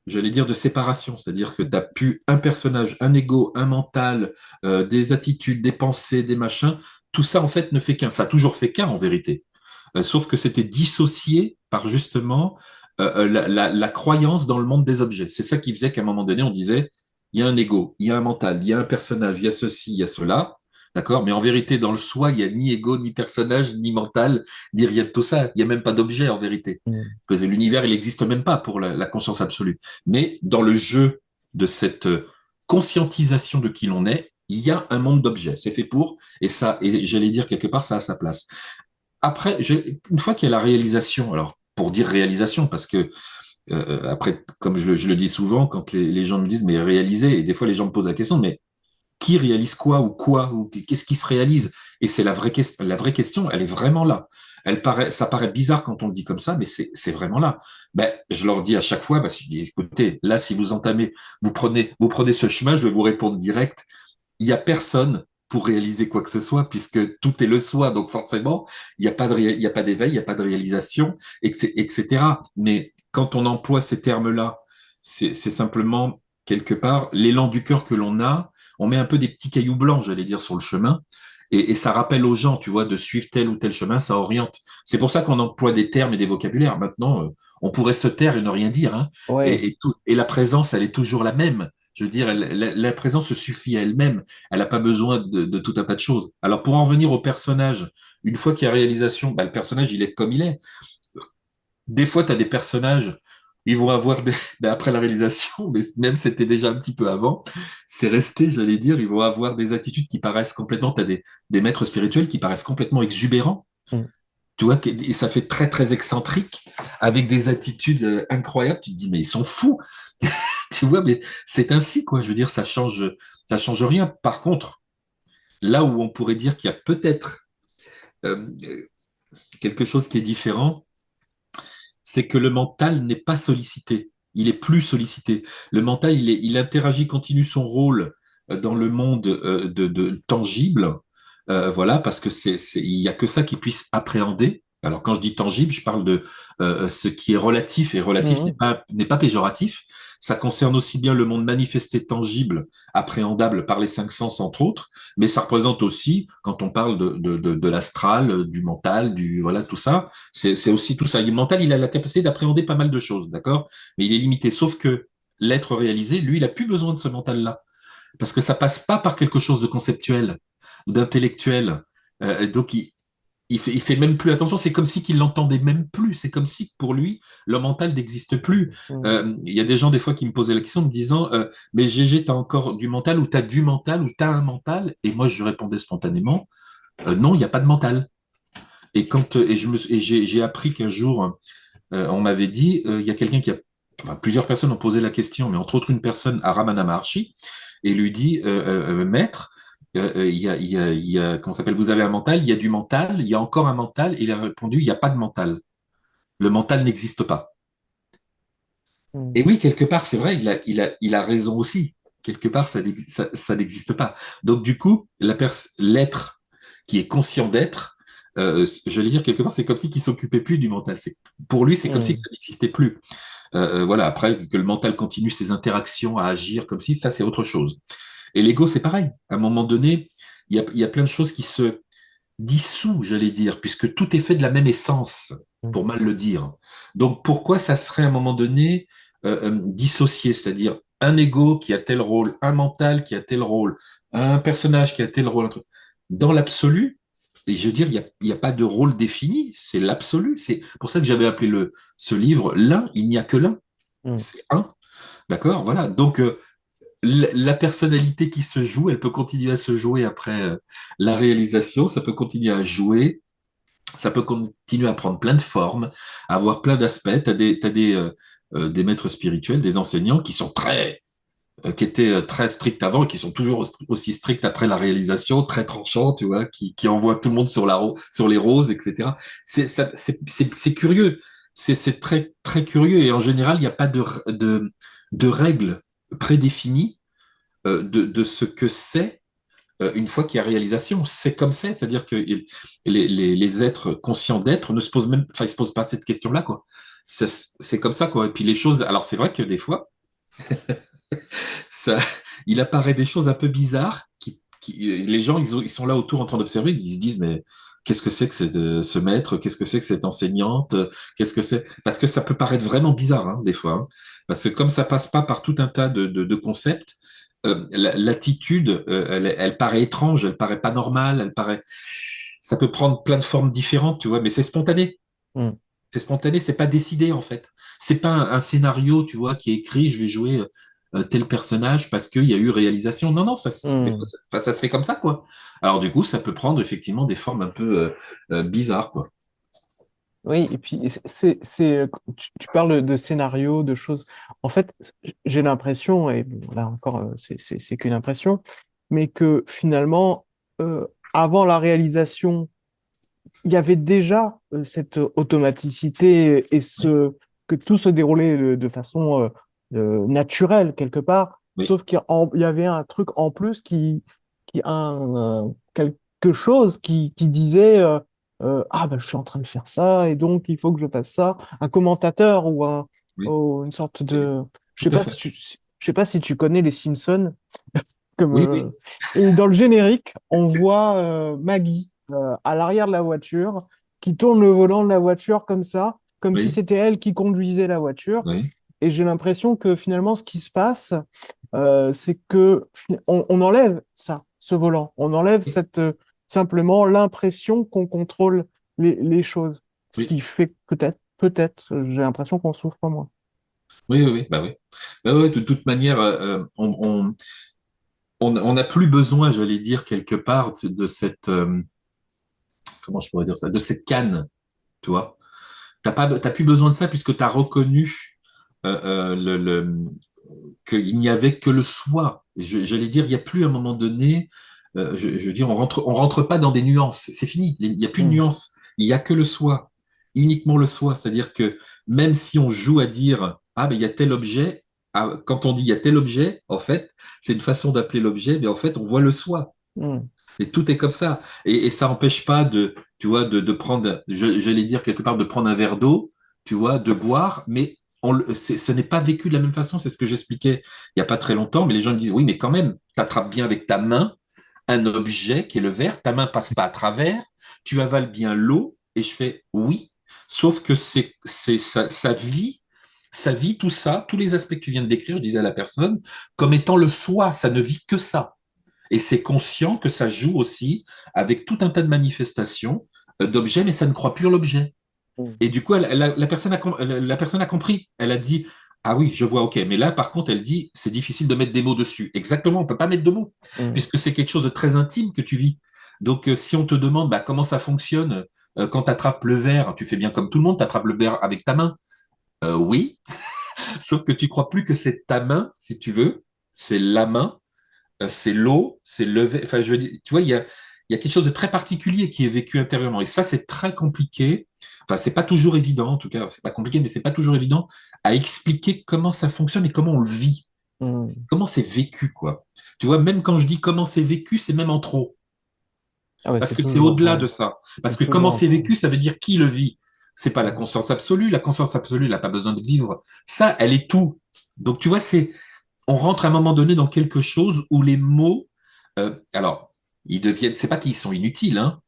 j'allais dire, de séparation. C'est-à-dire que tu n'as plus un personnage, un ego, un mental, des attitudes, des pensées, des machins. Tout ça, en fait, ne fait qu'un. Ça a toujours fait qu'un, en vérité. Sauf que c'était dissocié par justement la croyance dans le monde des objets. C'est ça qui faisait qu'à un moment donné, on disait, il y a un ego, il y a un mental, il y a un personnage, il y a ceci, il y a cela. D'accord? Mais en vérité, dans le soi, il n'y a ni ego, ni personnage, ni mental, ni rien de tout ça. Il n'y a même pas d'objet en vérité. Mm. L'univers, il n'existe même pas pour la conscience absolue. Mais dans le jeu de cette conscientisation de qui l'on est, il y a un monde d'objets. C'est fait pour, et ça, et j'allais dire quelque part, ça a sa place. Après, une fois qu'il y a la réalisation, alors pour dire réalisation, parce que après, comme je le dis souvent, quand les gens me disent mais réaliser, et des fois les gens me posent la question, mais qui réalise quoi, ou qu'est-ce qui se réalise? Et c'est la vraie question, elle est vraiment là. Ça paraît bizarre quand on le dit comme ça, mais c'est vraiment là. Ben, je leur dis à chaque fois, bah, si je dis, écoutez, là, si vous entamez, vous prenez ce chemin, je vais vous répondre direct. Il n'y a personne pour réaliser quoi que ce soit, puisque tout est le soi. Donc forcément, il y a pas d'éveil, il n'y a pas de réalisation, etc. Mais quand on emploie ces termes-là, c'est simplement quelque part l'élan du cœur que l'on a. On met un peu des petits cailloux blancs, j'allais dire, sur le chemin. Et ça rappelle aux gens, tu vois, de suivre tel ou tel chemin, ça oriente. C'est pour ça qu'on emploie des termes et des vocabulaires. Maintenant, on pourrait se taire et ne rien dire. Hein. Ouais. Et la présence, elle est toujours la même. Je veux dire, la présence se suffit à elle-même. Elle n'a pas besoin de tout un tas de choses. Alors, pour en venir au personnage, une fois qu'il y a réalisation, bah, le personnage, il est comme il est. Des fois, tu as des personnages, ils vont avoir ben, après la réalisation, mais même c'était déjà un petit peu avant, c'est resté, j'allais dire, ils vont avoir des attitudes qui paraissent complètement, tu as des maîtres spirituels qui paraissent complètement exubérants, Mm. tu vois, et ça fait très, très excentrique, avec des attitudes incroyables, tu te dis, mais ils sont fous, tu vois, mais c'est ainsi, quoi, je veux dire, ça change rien. Par contre, là où on pourrait dire qu'il y a peut-être quelque chose qui est différent, c'est que le mental n'est pas sollicité. Il est plus sollicité. Le mental, il interagit, continue son rôle dans le monde tangible, voilà, parce que il y a que ça qui puisse appréhender. Alors, quand je dis tangible, je parle de ce qui est relatif, et relatif Mhm. n'est pas péjoratif. Ça concerne aussi bien le monde manifesté tangible, appréhendable par les cinq sens, entre autres, mais ça représente aussi, quand on parle de l'astral, du mental, voilà, tout ça, c'est aussi tout ça. Le mental, il a la capacité d'appréhender pas mal de choses, d'accord? Mais il est limité. Sauf que l'être réalisé, lui, il a plus besoin de ce mental-là. Parce que ça passe pas par quelque chose de conceptuel, d'intellectuel. Donc, il fait même plus attention. C'est comme si qu'il l'entendait même plus. C'est comme si pour lui, le mental n'existe plus. Mhm. Il y a des gens des fois qui me posaient la question en me disant, mais GG, t'as encore du mental ou t'as du mental ou t'as un mental? Et moi, je répondais spontanément, non, il n'y a pas de mental. Et j'ai appris qu'un jour, on m'avait dit, il y a quelqu'un enfin, plusieurs personnes ont posé la question, mais entre autres une personne à Ramana Maharshi, et lui dit, maître, comment ça s'appelle, vous avez un mental, il y a du mental, il y a encore un mental, et il a répondu, il n'y a pas de mental. Le mental n'existe pas. Mhm. Et oui, quelque part, c'est vrai, il a raison aussi. Quelque part, ça n'existe pas. Donc, du coup, l'être qui est conscient d'être, je vais dire quelque part, c'est comme si qu'il s'occupait plus du mental. Pour lui, c'est comme si Mhm. ça n'existait plus. Voilà, après, que le mental continue ses interactions à agir comme si, ça, c'est autre chose. Et l'ego, c'est pareil. À un moment donné, il y a plein de choses qui se dissous, j'allais dire, puisque tout est fait de la même essence, Mhm. pour mal le dire. Donc pourquoi ça serait à un moment donné dissocié, c'est-à-dire un ego qui a tel rôle, un mental qui a tel rôle, un personnage qui a tel rôle. Dans l'absolu, et je veux dire, il y a pas de rôle défini, c'est l'absolu. C'est pour ça que j'avais appelé ce livre L'un, il n'y a que l'un. Mhm. C'est un. D'accord? Voilà. Donc, la personnalité qui se joue, elle peut continuer à se jouer après la réalisation, ça peut continuer à jouer, ça peut continuer à prendre plein de formes, à avoir plein d'aspects. Des maîtres spirituels, des enseignants qui étaient très stricts avant et qui sont toujours aussi stricts après la réalisation, très tranchants, tu vois, qui envoient tout le monde sur les roses, etc. C'est curieux. C'est très, très curieux. Et en général, il n'y a pas de règles prédéfinies de ce que c'est une fois qu'il y a réalisation. C'est comme c'est-à-dire que les êtres conscients d'être ne se posent même, enfin, ils se posent pas cette question-là, quoi. C'est comme ça, quoi. Et puis les choses, alors c'est vrai que des fois, ça, il apparaît des choses un peu bizarres les gens, ils sont là autour en train d'observer, ils se disent, mais qu'est-ce que c'est que ce maître? Qu'est-ce que c'est que cette enseignante? Qu'est-ce que c'est? Parce que ça peut paraître vraiment bizarre, hein, des fois, hein. Parce que comme ça passe pas par tout un tas de concepts, l'attitude, elle paraît étrange, elle paraît pas normale, ça peut prendre plein de formes différentes, tu vois, mais c'est spontané. Mhm. C'est spontané, c'est pas décidé en fait. C'est pas un scénario, tu vois, qui est écrit, je vais jouer tel personnage parce qu'il y a eu réalisation. Non, non, des fois, Mhm. enfin, ça se fait comme ça, quoi. Alors du coup, ça peut prendre effectivement des formes un peu bizarres, quoi. Oui, et puis tu parles de scénarios, de choses. En fait, j'ai l'impression, et bon, là encore, c'est qu'une impression, mais que finalement, avant la réalisation, il y avait déjà cette automaticité et Oui, que tout se déroulait de façon naturelle quelque part, oui, sauf qu'il y avait un truc en plus quelque chose qui disait ah ben je suis en train de faire ça et donc il faut que je fasse ça. Un commentateur oui, ou une sorte oui, de je tout sais à pas fait. je sais pas si tu connais les Simpsons comme Oui, oui, et dans le générique, on voit Maggie à l'arrière de la voiture qui tourne le volant de la voiture comme ça, comme si oui, c'était elle qui conduisait la voiture. oui, Et j'ai l'impression que finalement, ce qui se passe, c'est que on enlève ça, ce volant. On enlève oui, simplement l'impression qu'on contrôle les choses. Ce oui, qui fait peut-être, j'ai l'impression qu'on souffre moins. oui, oui, oui, bah oui. Bah ouais, de toute manière, on n'a plus besoin, j'allais dire, quelque part, de cette, comment je pourrais dire ça, de cette canne, tu vois. T'as plus besoin de ça puisque tu as reconnu qu'il n'y avait que le soi. J'allais dire, il n'y a plus à un moment donné, je veux dire, on rentre pas dans des nuances. C'est fini. Il n'y a plus de Hmm. nuances. Il n'y a que le soi. Uniquement le soi. C'est-à-dire que même si on joue à dire, ah, ben, il y a tel objet, quand on dit il y a tel objet, en fait, c'est une façon d'appeler l'objet, mais en fait, on voit le soi. Hmm. Et tout est comme ça. Et ça n'empêche pas de, tu vois, de prendre, j'allais dire quelque part, de prendre un verre d'eau, tu vois, de boire, mais ce n'est pas vécu de la même façon. C'est ce que j'expliquais il n'y a pas très longtemps, mais les gens me disent, oui, mais quand même, tu attrapes bien avec ta main un objet qui est le verre, ta main passe pas à travers, tu avales bien l'eau, et je fais oui, sauf que ça vit tout ça, tous les aspects que tu viens de décrire, je disais à la personne, comme étant le soi, ça ne vit que ça. Et c'est conscient que ça joue aussi avec tout un tas de manifestations d'objets, mais ça ne croit plus l'objet. Mm. Et du coup, la personne a compris. Elle a dit, ah oui, je vois, ok. Mais là, par contre, elle dit, c'est difficile de mettre des mots dessus. Exactement, on ne peut pas mettre de mots, Mm. puisque c'est quelque chose de très intime que tu vis. Donc, si on te demande bah, comment ça fonctionne quand tu attrapes le verre, tu fais bien comme tout le monde, tu attrapes le verre avec ta main. Oui, sauf que tu crois plus que c'est ta main, si tu veux, c'est la main, c'est l'eau, c'est le verre. Enfin, je veux dire, tu vois, il y a quelque chose de très particulier qui est vécu intérieurement. Et ça, c'est très compliqué. Enfin, c'est pas toujours évident, en tout cas, c'est pas compliqué, mais c'est pas toujours évident à expliquer comment ça fonctionne et comment on le vit, Mm. comment c'est vécu, quoi. Tu vois, même quand je dis comment c'est vécu, c'est même en trop, Ah ouais, parce c'est que c'est toujours, au-delà de ça. Parce c'est que comment toujours un c'est trou. vécu, ça veut dire qui le vit. C'est pas la Mm. conscience absolue. La conscience absolue, elle n'a pas besoin de vivre. Ça, elle est tout. Donc, tu vois, on rentre à un moment donné dans quelque chose où les mots, alors, ils deviennent, c'est pas qu'ils sont inutiles, hein,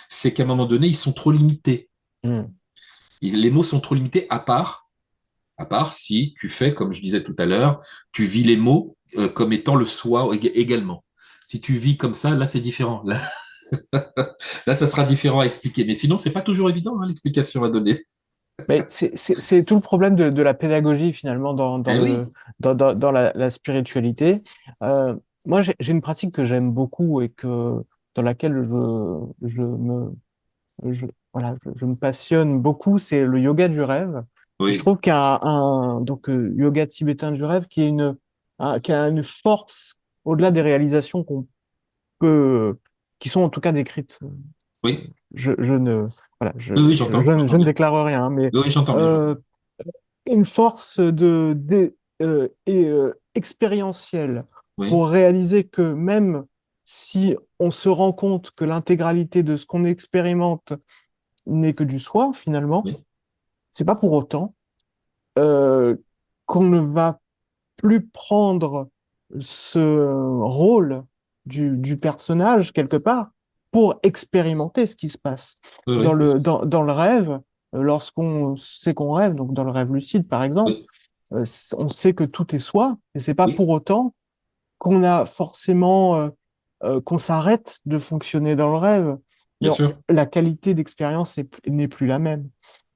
c'est qu'à un moment donné, ils sont trop limités. Mm. Les mots sont trop limités à part si tu fais, comme je disais tout à l'heure, tu vis les mots comme étant le soi également. Si tu vis comme ça, là, c'est différent. Là, là, ça sera différent à expliquer. Mais sinon, c'est pas toujours évident, hein, l'explication à donner. Mais c'est tout le problème de la pédagogie finalement Eh oui, dans la spiritualité. Euh, Moi, j'ai une pratique que j'aime beaucoup et dans laquelle voilà, je me passionne beaucoup, c'est le yoga du rêve. Et je oui, trouve qu'il y a yoga tibétain du rêve qui a une force au-delà des réalisations peut, qui sont en tout cas décrites. oui, Je ne, voilà, oui, oui, j'entends je ne bien. déclare rien, mais Oui, oui, j'entends bien, j'entends euh, bien. une force expérientielle Oui, pour réaliser que même si on se rend compte que l'intégralité de ce qu'on expérimente n'est que du soi, finalement, oui, c'est pas pour autant euh, qu'on ne va plus prendre ce rôle du personnage quelque part pour expérimenter ce qui se passe. oui, oui, bien sûr. Dans le rêve, lorsqu'on sait qu'on rêve, donc dans le rêve lucide par exemple, Oui, on sait que tout est soi, et c'est pas oui, pour autant qu'on a forcément qu'on s'arrête de fonctionner dans le rêve. bien Mais sûr. la qualité d'expérience n'est plus la même.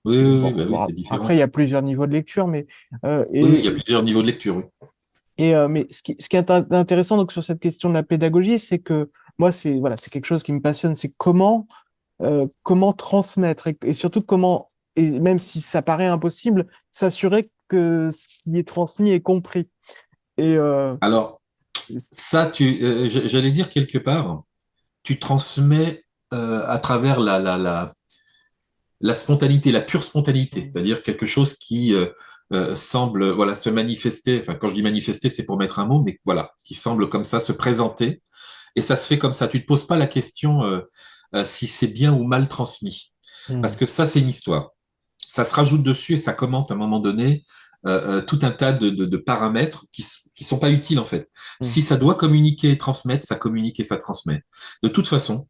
Oui, oui, oui, bah oui, c'est Après, différent. il y a plusieurs niveaux de lecture, euh, Oui, oui, il y a et, plusieurs niveaux de lecture, oui. mais ce qui est intéressant donc, sur cette question de la pédagogie, c'est que moi, voilà, c'est quelque chose qui me passionne, c'est comment transmettre et surtout comment, et même si ça paraît impossible, s'assurer que ce qui est transmis est compris. Et Alors, ça, j'allais dire quelque part, tu transmets à travers la spontanéité, la pure spontanéité, c'est-à-dire quelque chose qui semble voilà, se manifester, enfin quand je dis manifester, c'est pour mettre un mot, mais voilà, qui semble comme ça se présenter, et ça se fait comme ça. Tu te poses pas la question si c'est bien ou mal transmis, parce Hmm. que ça, c'est une histoire. Ça se rajoute dessus et ça commente à un moment donné tout un tas de paramètres qui sont pas utiles en fait. Hmm. Si ça doit communiquer et transmettre, ça communique et ça transmet. De toute façon,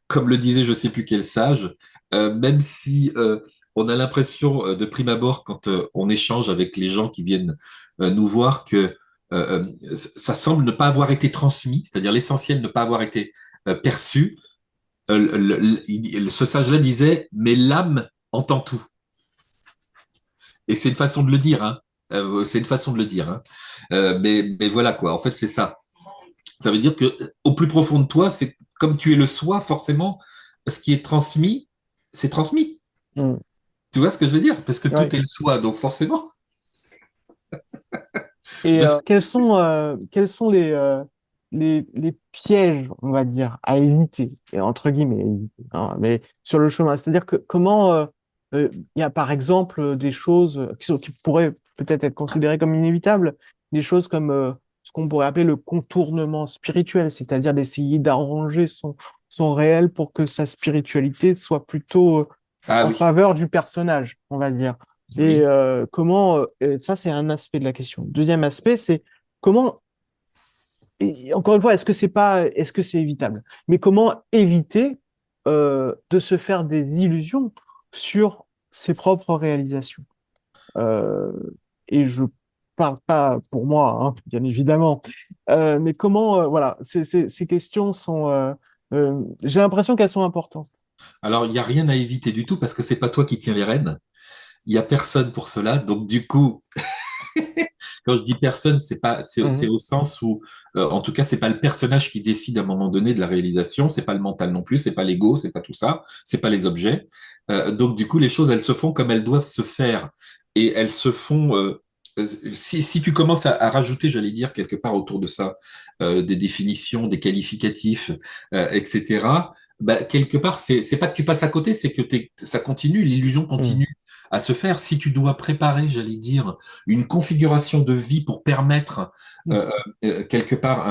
comme le disait je sais plus quel sage, même si on a l'impression de prime abord quand on échange avec les gens qui viennent nous voir que ça semble ne pas avoir été transmis, c'est-à-dire l'essentiel ne pas avoir été perçu. Ce sage-là disait, mais l'âme entend tout. Et c'est une façon de le dire, hein. C'est une façon de le dire, hein. Mais voilà quoi. En fait, c'est ça. Ça veut dire que au plus profond de toi, c'est comme tu es le soi, forcément, ce qui est transmis, c'est transmis. Hmm. Tu vois ce que je veux dire? Parce que tout Ouais. est le soi, donc forcément. Et De... quels sont les pièges, on va dire, à éviter, et entre guillemets, éviter, hein, mais sur le chemin? C'est-à-dire que comment il y a par exemple des choses qui pourraient peut-être être considérées comme inévitables, des choses comme ce qu'on pourrait appeler le contournement spirituel, c'est-à-dire d'essayer d'arranger son réel pour que sa spiritualité soit plutôt Ah en oui, faveur du personnage, on va dire. Et oui. ça, c'est un aspect de la question. Deuxième aspect, c'est comment, et encore une fois, est-ce que c'est évitable? Mais comment éviter de se faire des illusions sur ses propres réalisations? Euh, et je parle pas pour moi, hein, bien évidemment, mais comment, voilà, ces questions sont, j'ai l'impression qu'elles sont importantes. Alors, il n'y a rien à éviter du tout parce que c'est pas toi qui tiens les rênes. Il y a personne pour cela. Donc, du coup, quand je dis personne, c'est Mhm. au sens où, en tout cas, c'est pas le personnage qui décide à un moment donné de la réalisation, c'est pas le mental non plus, c'est pas l'ego, c'est pas tout ça, c'est pas les objets. Donc, du coup, les choses, elles se font comme elles doivent se faire et elles se font. Si tu commences à rajouter, j'allais dire quelque part autour de ça, des définitions, des qualificatifs, etc. Bah, quelque part, c'est pas que tu passes à côté, c'est que ça continue, l'illusion Mhm. continue à se faire. Si tu dois préparer, j'allais dire, une configuration de vie pour permettre euh, quelque part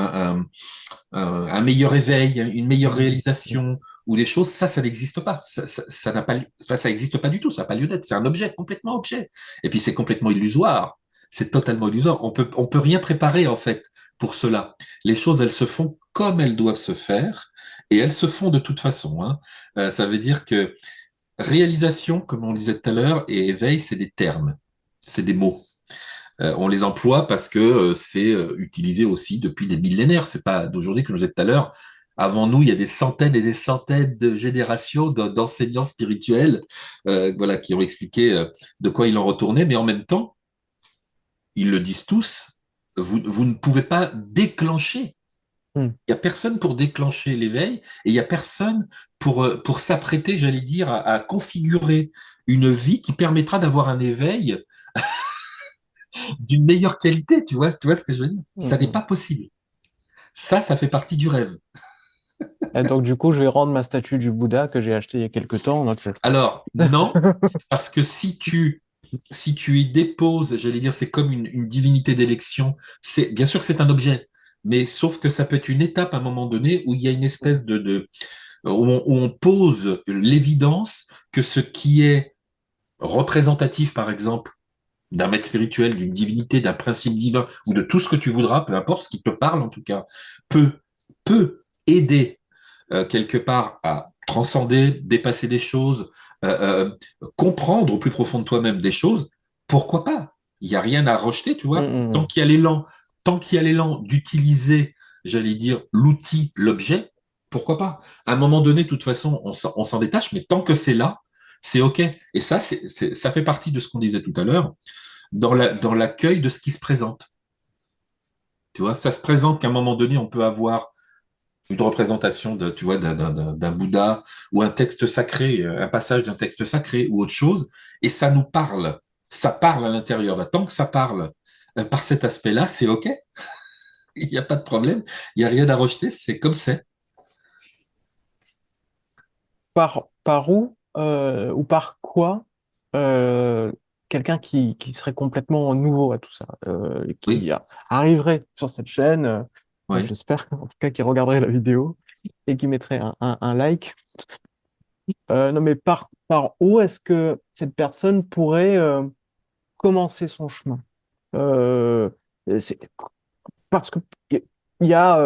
un meilleur éveil, une meilleure Mhm. réalisation ou des choses, ça n'existe pas. Ça n'a pas, enfin, ça n'existe pas du tout. Ça n'a pas lieu d'être. C'est un objet, complètement objet. Et puis c'est complètement illusoire. C'est totalement illusoire. On peut rien préparer en fait pour cela. Les choses, elles se font comme elles doivent se faire et elles se font de toute façon. Hein. Ça veut dire que réalisation, comme on disait tout à l'heure, et éveil, c'est des termes, c'est des mots. On les emploie parce que c'est utilisé aussi depuis des millénaires. C'est pas d'aujourd'hui, comme je disais tout à l'heure. Avant nous, il y a des centaines et des centaines de générations d'enseignants spirituels, voilà, qui ont expliqué de quoi il en retournait. Mais en même temps, ils le disent tous. Vous ne pouvez pas déclencher. Mhm. Il y a personne pour déclencher l'éveil et il y a personne pour s'apprêter, j'allais dire, à configurer une vie qui permettra d'avoir un éveil d'une meilleure qualité, tu vois ce que je veux dire? Ça n'est Mhm. pas possible. Ça fait partie du rêve. Et donc, du coup, je vais rendre ma statue du Bouddha que j'ai achetée il y a quelques temps. Donc Alors, non, parce que si tu y déposes, j'allais dire, c'est comme une divinité d'élection. C'est, bien sûr que c'est un objet, mais sauf que ça peut être une étape à un moment donné où il y a une espèce où on pose l'évidence que ce qui est représentatif, par exemple, d'un maître spirituel, d'une divinité, d'un principe divin, ou de tout ce que tu voudras, peu importe ce qui te parle en tout cas, peut, peut aider quelque part à transcender, dépasser des choses, comprendre au plus profond de toi-même des choses, pourquoi pas? Il n'y a rien à rejeter, tu vois. Mhm. Tant qu'il y a l'élan d'utiliser, j'allais dire, l'outil, l'objet, pourquoi pas? À un moment donné, de toute façon, on s'en détache, mais tant que c'est là, c'est OK. Et ça, ça fait partie de ce qu'on disait tout à l'heure, dans l'accueil de ce qui se présente. Tu vois, ça se présente qu'à un moment donné, on peut avoir une représentation de, tu vois, d'un Bouddha ou un texte sacré, un passage d'un texte sacré ou autre chose, et ça nous parle. Ça parle à l'intérieur. Bah, tant que ça parle par cet aspect-là, c'est OK. Il n'y a pas de problème. Il n'y a rien à rejeter. C'est comme c'est. Par où ou par quoi euh, quelqu'un qui serait complètement nouveau à tout ça, Oui, arriverait sur cette chaîne, oui. j'espère en tout cas qu'il regarderait la vidéo et qui mettrait un like. Non, mais par où est-ce que cette personne pourrait commencer son chemin? Euh, c'est parce que il y a,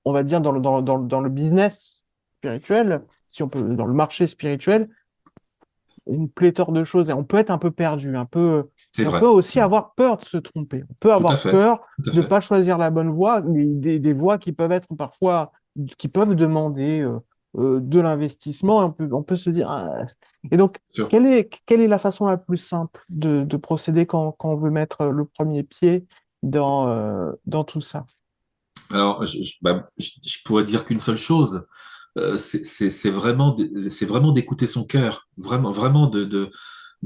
on va dire, dans le business spirituel, si on peut, dans le marché spirituel, une pléthore de choses et on peut être un peu perdu, C'est et on vrai. peut aussi avoir peur de se tromper. On peut Tout à avoir fait. peur Tout à de ne fait. pas choisir la bonne voie, des voies qui peuvent être parfois, qui peuvent demander de l'investissement. Et on peut se dire, ah. Et donc, Sûr. quelle est la façon la plus simple de procéder quand on veut mettre le premier pied dans tout ça? Alors, je pourrais dire qu'une seule chose. C'est vraiment d'écouter son cœur, vraiment, vraiment de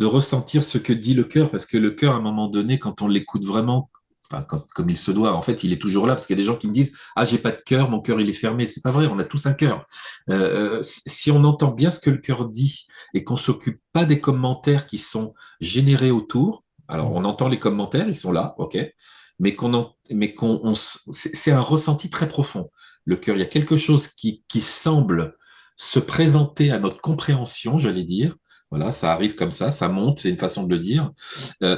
ressentir ce que dit le cœur, parce que le cœur, à un moment donné, quand on l'écoute vraiment, enfin, comme il se doit, en fait, il est toujours là, parce qu'il y a des gens qui me disent, ah, j'ai pas de cœur, mon cœur, il est fermé. C'est pas vrai, on a tous un cœur. Si on entend bien ce que le cœur dit et qu'on s'occupe pas des commentaires qui sont générés autour, alors on entend les commentaires, ils sont là, ok, c'est un ressenti très profond. Le cœur, il y a quelque chose qui semble se présenter à notre compréhension, j'allais dire. Voilà, ça arrive comme ça monte, c'est une façon de le dire.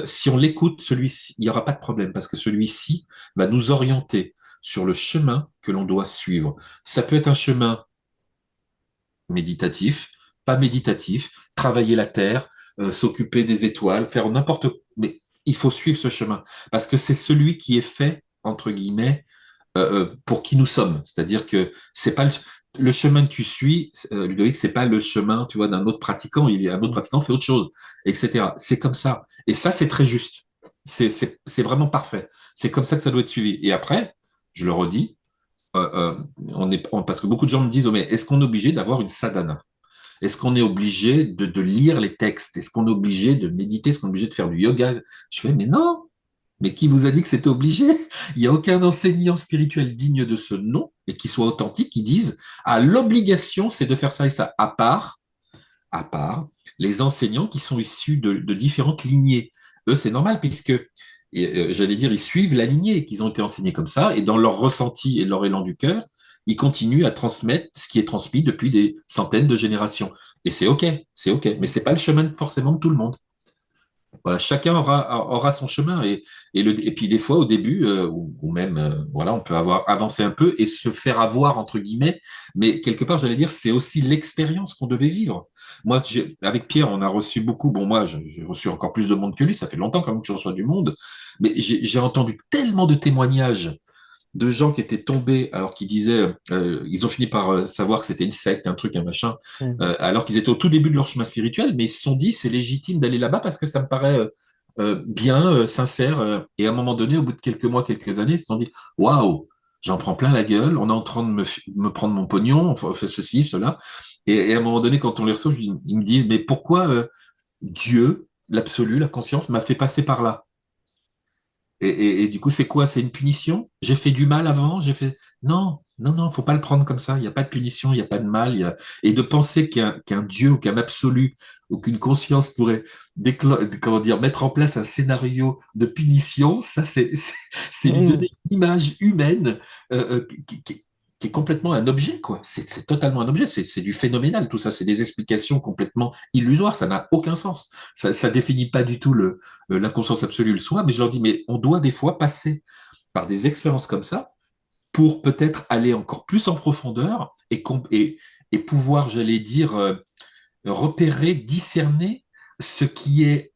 Si on l'écoute, celui-ci, il n'y aura pas de problème parce que celui-ci va nous orienter sur le chemin que l'on doit suivre. Ça peut être un chemin méditatif, pas méditatif, travailler la terre, s'occuper des étoiles, faire n'importe quoi. Mais il faut suivre ce chemin parce que c'est celui qui est fait, entre guillemets, pour qui nous sommes. C'est-à-dire que c'est pas le chemin que tu suis, Ludovic, c'est pas le chemin, tu vois, d'un autre pratiquant. Il y a un autre pratiquant fait autre chose, etc. C'est comme ça. Et ça, c'est très juste. C'est vraiment parfait. C'est comme ça que ça doit être suivi. Et après, je le redis, parce que beaucoup de gens me disent, oh, mais est-ce qu'on est obligé d'avoir une sadhana? Est-ce qu'on est obligé de lire les textes? Est-ce qu'on est obligé de méditer? Est-ce qu'on est obligé de faire du yoga? Je fais, mais non! Mais qui vous a dit que c'était obligé? Il n'y a aucun enseignant spirituel digne de ce nom et qui soit authentique qui dise, ah, l'obligation, c'est de faire ça et ça, à part les enseignants qui sont issus de différentes lignées. Eux, c'est normal puisque, j'allais dire, ils suivent la lignée, qu'ils ont été enseignés comme ça, et dans leur ressenti et leur élan du cœur, ils continuent à transmettre ce qui est transmis depuis des centaines de générations. Et c'est OK, mais c'est pas le chemin forcément de tout le monde. Voilà, chacun aura son chemin et puis des fois au début ou même voilà, on peut avoir avancé un peu et se faire avoir entre guillemets, mais quelque part j'allais dire c'est aussi l'expérience qu'on devait vivre. Moi avec Pierre on a reçu beaucoup, bon moi j'ai reçu encore plus de monde que lui, ça fait longtemps quand même que je reçois du monde, mais j'ai entendu tellement de témoignages de gens qui étaient tombés, alors qu'ils disaient, ils ont fini par savoir que c'était une secte, un truc, un machin, Mm. alors qu'ils étaient au tout début de leur chemin spirituel, mais ils se sont dit, c'est légitime d'aller là-bas parce que ça me paraît bien, sincère. Et à un moment donné, au bout de quelques mois, quelques années, ils se sont dit, waouh, j'en prends plein la gueule, on est en train de me prendre mon pognon, on fait ceci, cela. Et à un moment donné, quand on les reçoit, ils me disent, mais pourquoi Dieu, l'absolu, la conscience, m'a fait passer par là? Et du coup, c'est quoi? C'est une punition? J'ai fait du mal avant? J'ai fait... Non, non, non, faut pas le prendre comme ça. Il n'y a pas de punition, il n'y a pas de mal. Et de penser qu'un Dieu ou qu'un absolu ou qu'une conscience pourrait comment dire, mettre en place un scénario de punition, ça, c'est lui Mm. donner une image humaine qui est complètement un objet, quoi. C'est totalement un objet. C'est du phénoménal, tout ça. C'est des explications complètement illusoires. Ça n'a aucun sens. Ça définit pas du tout la conscience absolue le soi, mais je leur dis, mais on doit des fois passer par des expériences comme ça pour peut-être aller encore plus en profondeur et pouvoir, j'allais dire, repérer, discerner ce qui est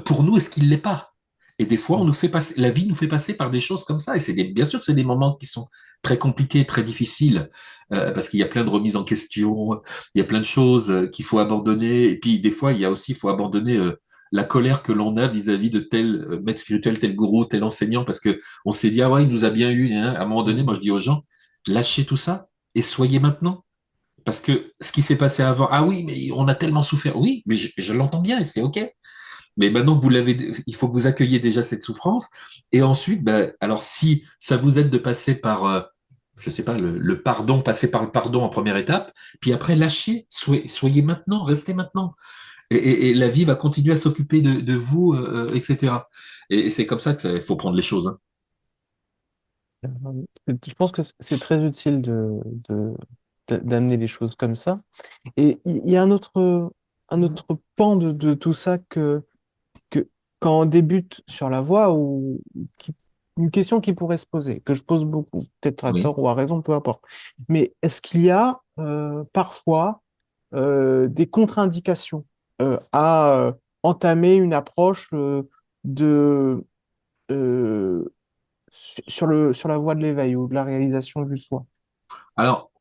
pour nous et ce qui ne l'est pas. Et des fois, on nous fait passer, la vie nous fait passer par des choses comme ça. Et bien sûr que c'est des moments qui sont très compliqués, très difficiles, parce qu'il y a plein de remises en question, il y a plein de choses qu'il faut abandonner. Et puis, des fois, il y a aussi, il faut abandonner la colère que l'on a vis-à-vis de tel maître spirituel, tel gourou, tel enseignant, parce que on s'est dit, ah ouais, il nous a bien eu. Hein. À un moment donné, moi, je dis aux gens, lâchez tout ça et soyez maintenant. Parce que ce qui s'est passé avant, ah oui, mais on a tellement souffert. Oui, mais je l'entends bien et c'est OK. Mais maintenant que vous l'avez, il faut que vous accueilliez déjà cette souffrance. Et ensuite, ben, alors si ça vous aide de passer par, je sais pas, le pardon, passer par le pardon en première étape, puis après lâchez, soyez maintenant, restez maintenant. Et la vie va continuer à s'occuper de vous, etc. Et c'est comme ça qu'il faut prendre les choses. Hein. Je pense que c'est très utile d'amener les choses comme ça. Et il y a un autre pan de tout ça que quand on débute sur la voie, une question qui pourrait se poser, que je pose beaucoup, peut-être à Oui. tort ou à raison, peu importe. Mais est-ce qu'il y a parfois des contre-indications à entamer une approche de, euh, sur la voie de l'éveil ou de la réalisation du soi? Alors,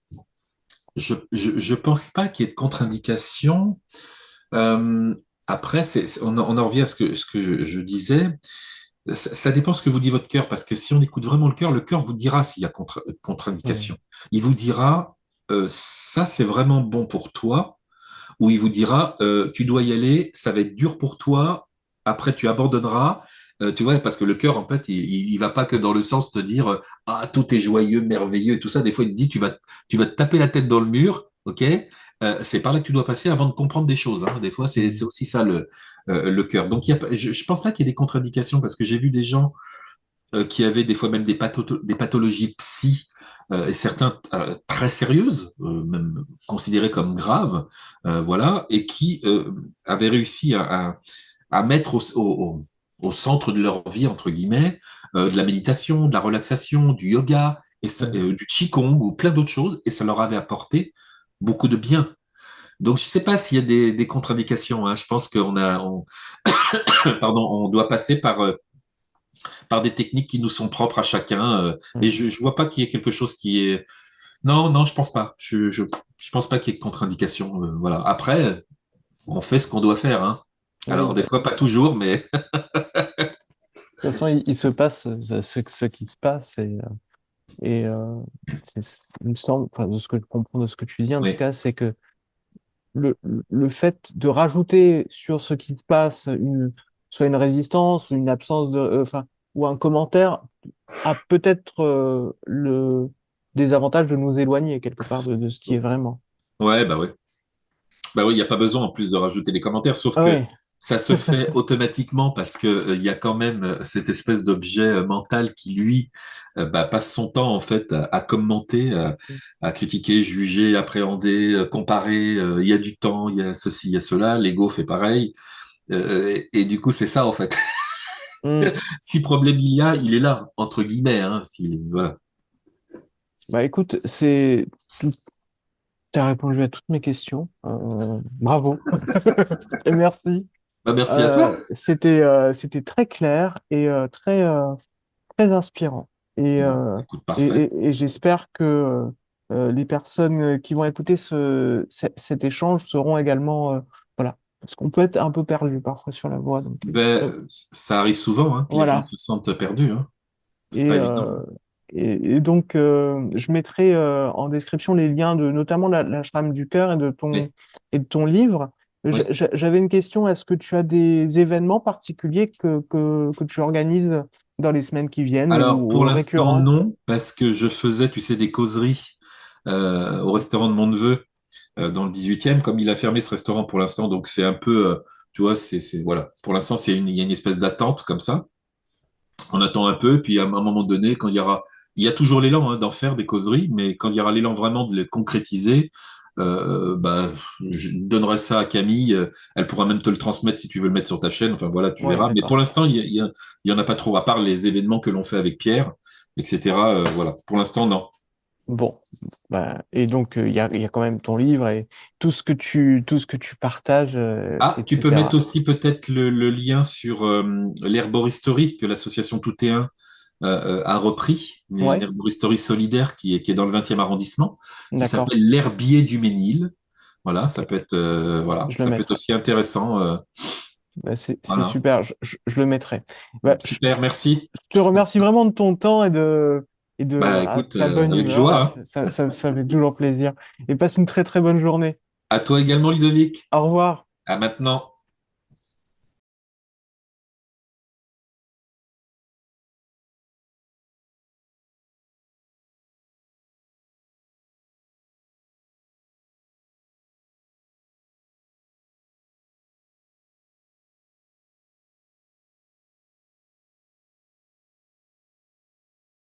je pense pas qu'il y ait de contre-indication. Euh, après, on en revient à ce que je disais. Ça dépend ce que vous dit votre cœur, parce que si on écoute vraiment le cœur vous dira s'il y a contre-indication. Mm. Il vous dira, ça c'est vraiment bon pour toi, ou il vous dira, tu dois y aller, ça va être dur pour toi, après tu abandonneras. Tu vois, parce que le cœur, en fait, il va pas que dans le sens de te dire, ah, tout est joyeux, merveilleux, et tout ça. Des fois, il te dit, tu vas te taper la tête dans le mur, ok? C'est par là que tu dois passer avant de comprendre des choses. Hein. Des fois, c'est Mm. aussi ça le cœur. Donc, je pense pas qu'il y ait des contre-indications, parce que j'ai vu des gens qui avaient des fois même des pathologies psy, et certains très sérieuses, même considérées comme graves, voilà, et qui avaient réussi à mettre au centre de leur vie, entre guillemets, de la méditation, de la relaxation, du yoga, Mm. du qigong ou plein d'autres choses, et ça leur avait apporté beaucoup de bien. Donc, je ne sais pas s'il y a des contre-indications, hein. Je pense pardon, on doit passer par des techniques qui nous sont propres à chacun. Et Mm. je vois pas qu'il y ait quelque chose qui est. Non, non, je pense pas. Je pense pas qu'il y ait de contre-indication. Voilà. Après, on fait ce qu'on doit faire, hein. Oui, Alors, des bah, fois, pas toujours, mais de toute façon, il se passe ce qui se passe et il me semble, enfin, de ce que je comprends de ce que tu dis en tout oui. cas, c'est que le, le fait de rajouter sur ce qui se passe soit une résistance ou une absence enfin, ou un commentaire a peut-être le désavantage de nous éloigner quelque part de ce qui est vraiment. Ouais, bah ouais. Bah oui, il n'y a pas besoin en plus de rajouter les commentaires, sauf Ah que ouais. ça se fait automatiquement parce que il y a quand même cette espèce d'objet mental qui, lui, bah, passe son temps en fait à commenter, à critiquer, juger, appréhender, comparer. Il y a du temps, il y a ceci, il y a cela. L'ego fait pareil. Et du coup, c'est ça en fait. Hmm. Si problème il y a, il est là, entre guillemets. Hein, si, voilà. Bah écoute, c'est tu as répondu à toutes mes questions. Bravo et merci. Bah, merci à toi. C'était très clair et très inspirant. Et, Bon, euh, écoute, parfait. et j'espère que les personnes qui vont écouter cet échange seront également, voilà, parce qu'on peut être un peu perdu parfois sur la voie. Ben, ça arrive souvent hein, que les gens Voilà. se sentent perdus. Hein. C'est Et, pas évident. euh, et donc, je mettrai en description les liens de notamment la Shrine du cœur Oui, et de ton livre. oui. J'avais une question. Est-ce que tu as des événements particuliers que tu organises dans les semaines qui viennent Alors, pour ou l'instant, récurrents? non, parce que je faisais, tu sais, des causeries au restaurant de mon neveu dans le 18e. Comme il a fermé ce restaurant pour l'instant, donc c'est un peu, tu vois, voilà. Pour l'instant, il y a une espèce d'attente comme ça. On attend un peu, puis à un moment donné, il y a toujours l'élan hein, d'en faire des causeries, mais quand il y aura l'élan vraiment de les concrétiser, bah, je donnerai ça à Camille. Elle pourra même te le transmettre si tu veux le mettre sur ta chaîne. Enfin voilà, tu Ouais, verras. Mais pour d'accord. l'instant, il y en a pas trop, à part les événements que l'on fait avec Pierre, etc. Voilà. Pour l'instant, non. Bon, bah, et donc il y a quand même ton livre et tout ce que tu partages, Ah, tu peux mettre etc. aussi peut-être le lien sur l'herboristerie que l'association Tout est un a repris, une Ouais, herboristerie solidaire qui est dans le 20e arrondissement, qui d'accord. s'appelle l'herbier du Ménil. Voilà, Ok, voilà, je le ça peut être mettrai. aussi intéressant. Bah, c'est Voilà, super, je le mettrai. Bah, super, merci. je te remercie vraiment de ton temps et de Bah écoute, ta bonne avec humeur. joie, Là, hein. ça fait toujours plaisir. Et passe une très très bonne journée. À toi également, Ludovic. Au revoir. À maintenant.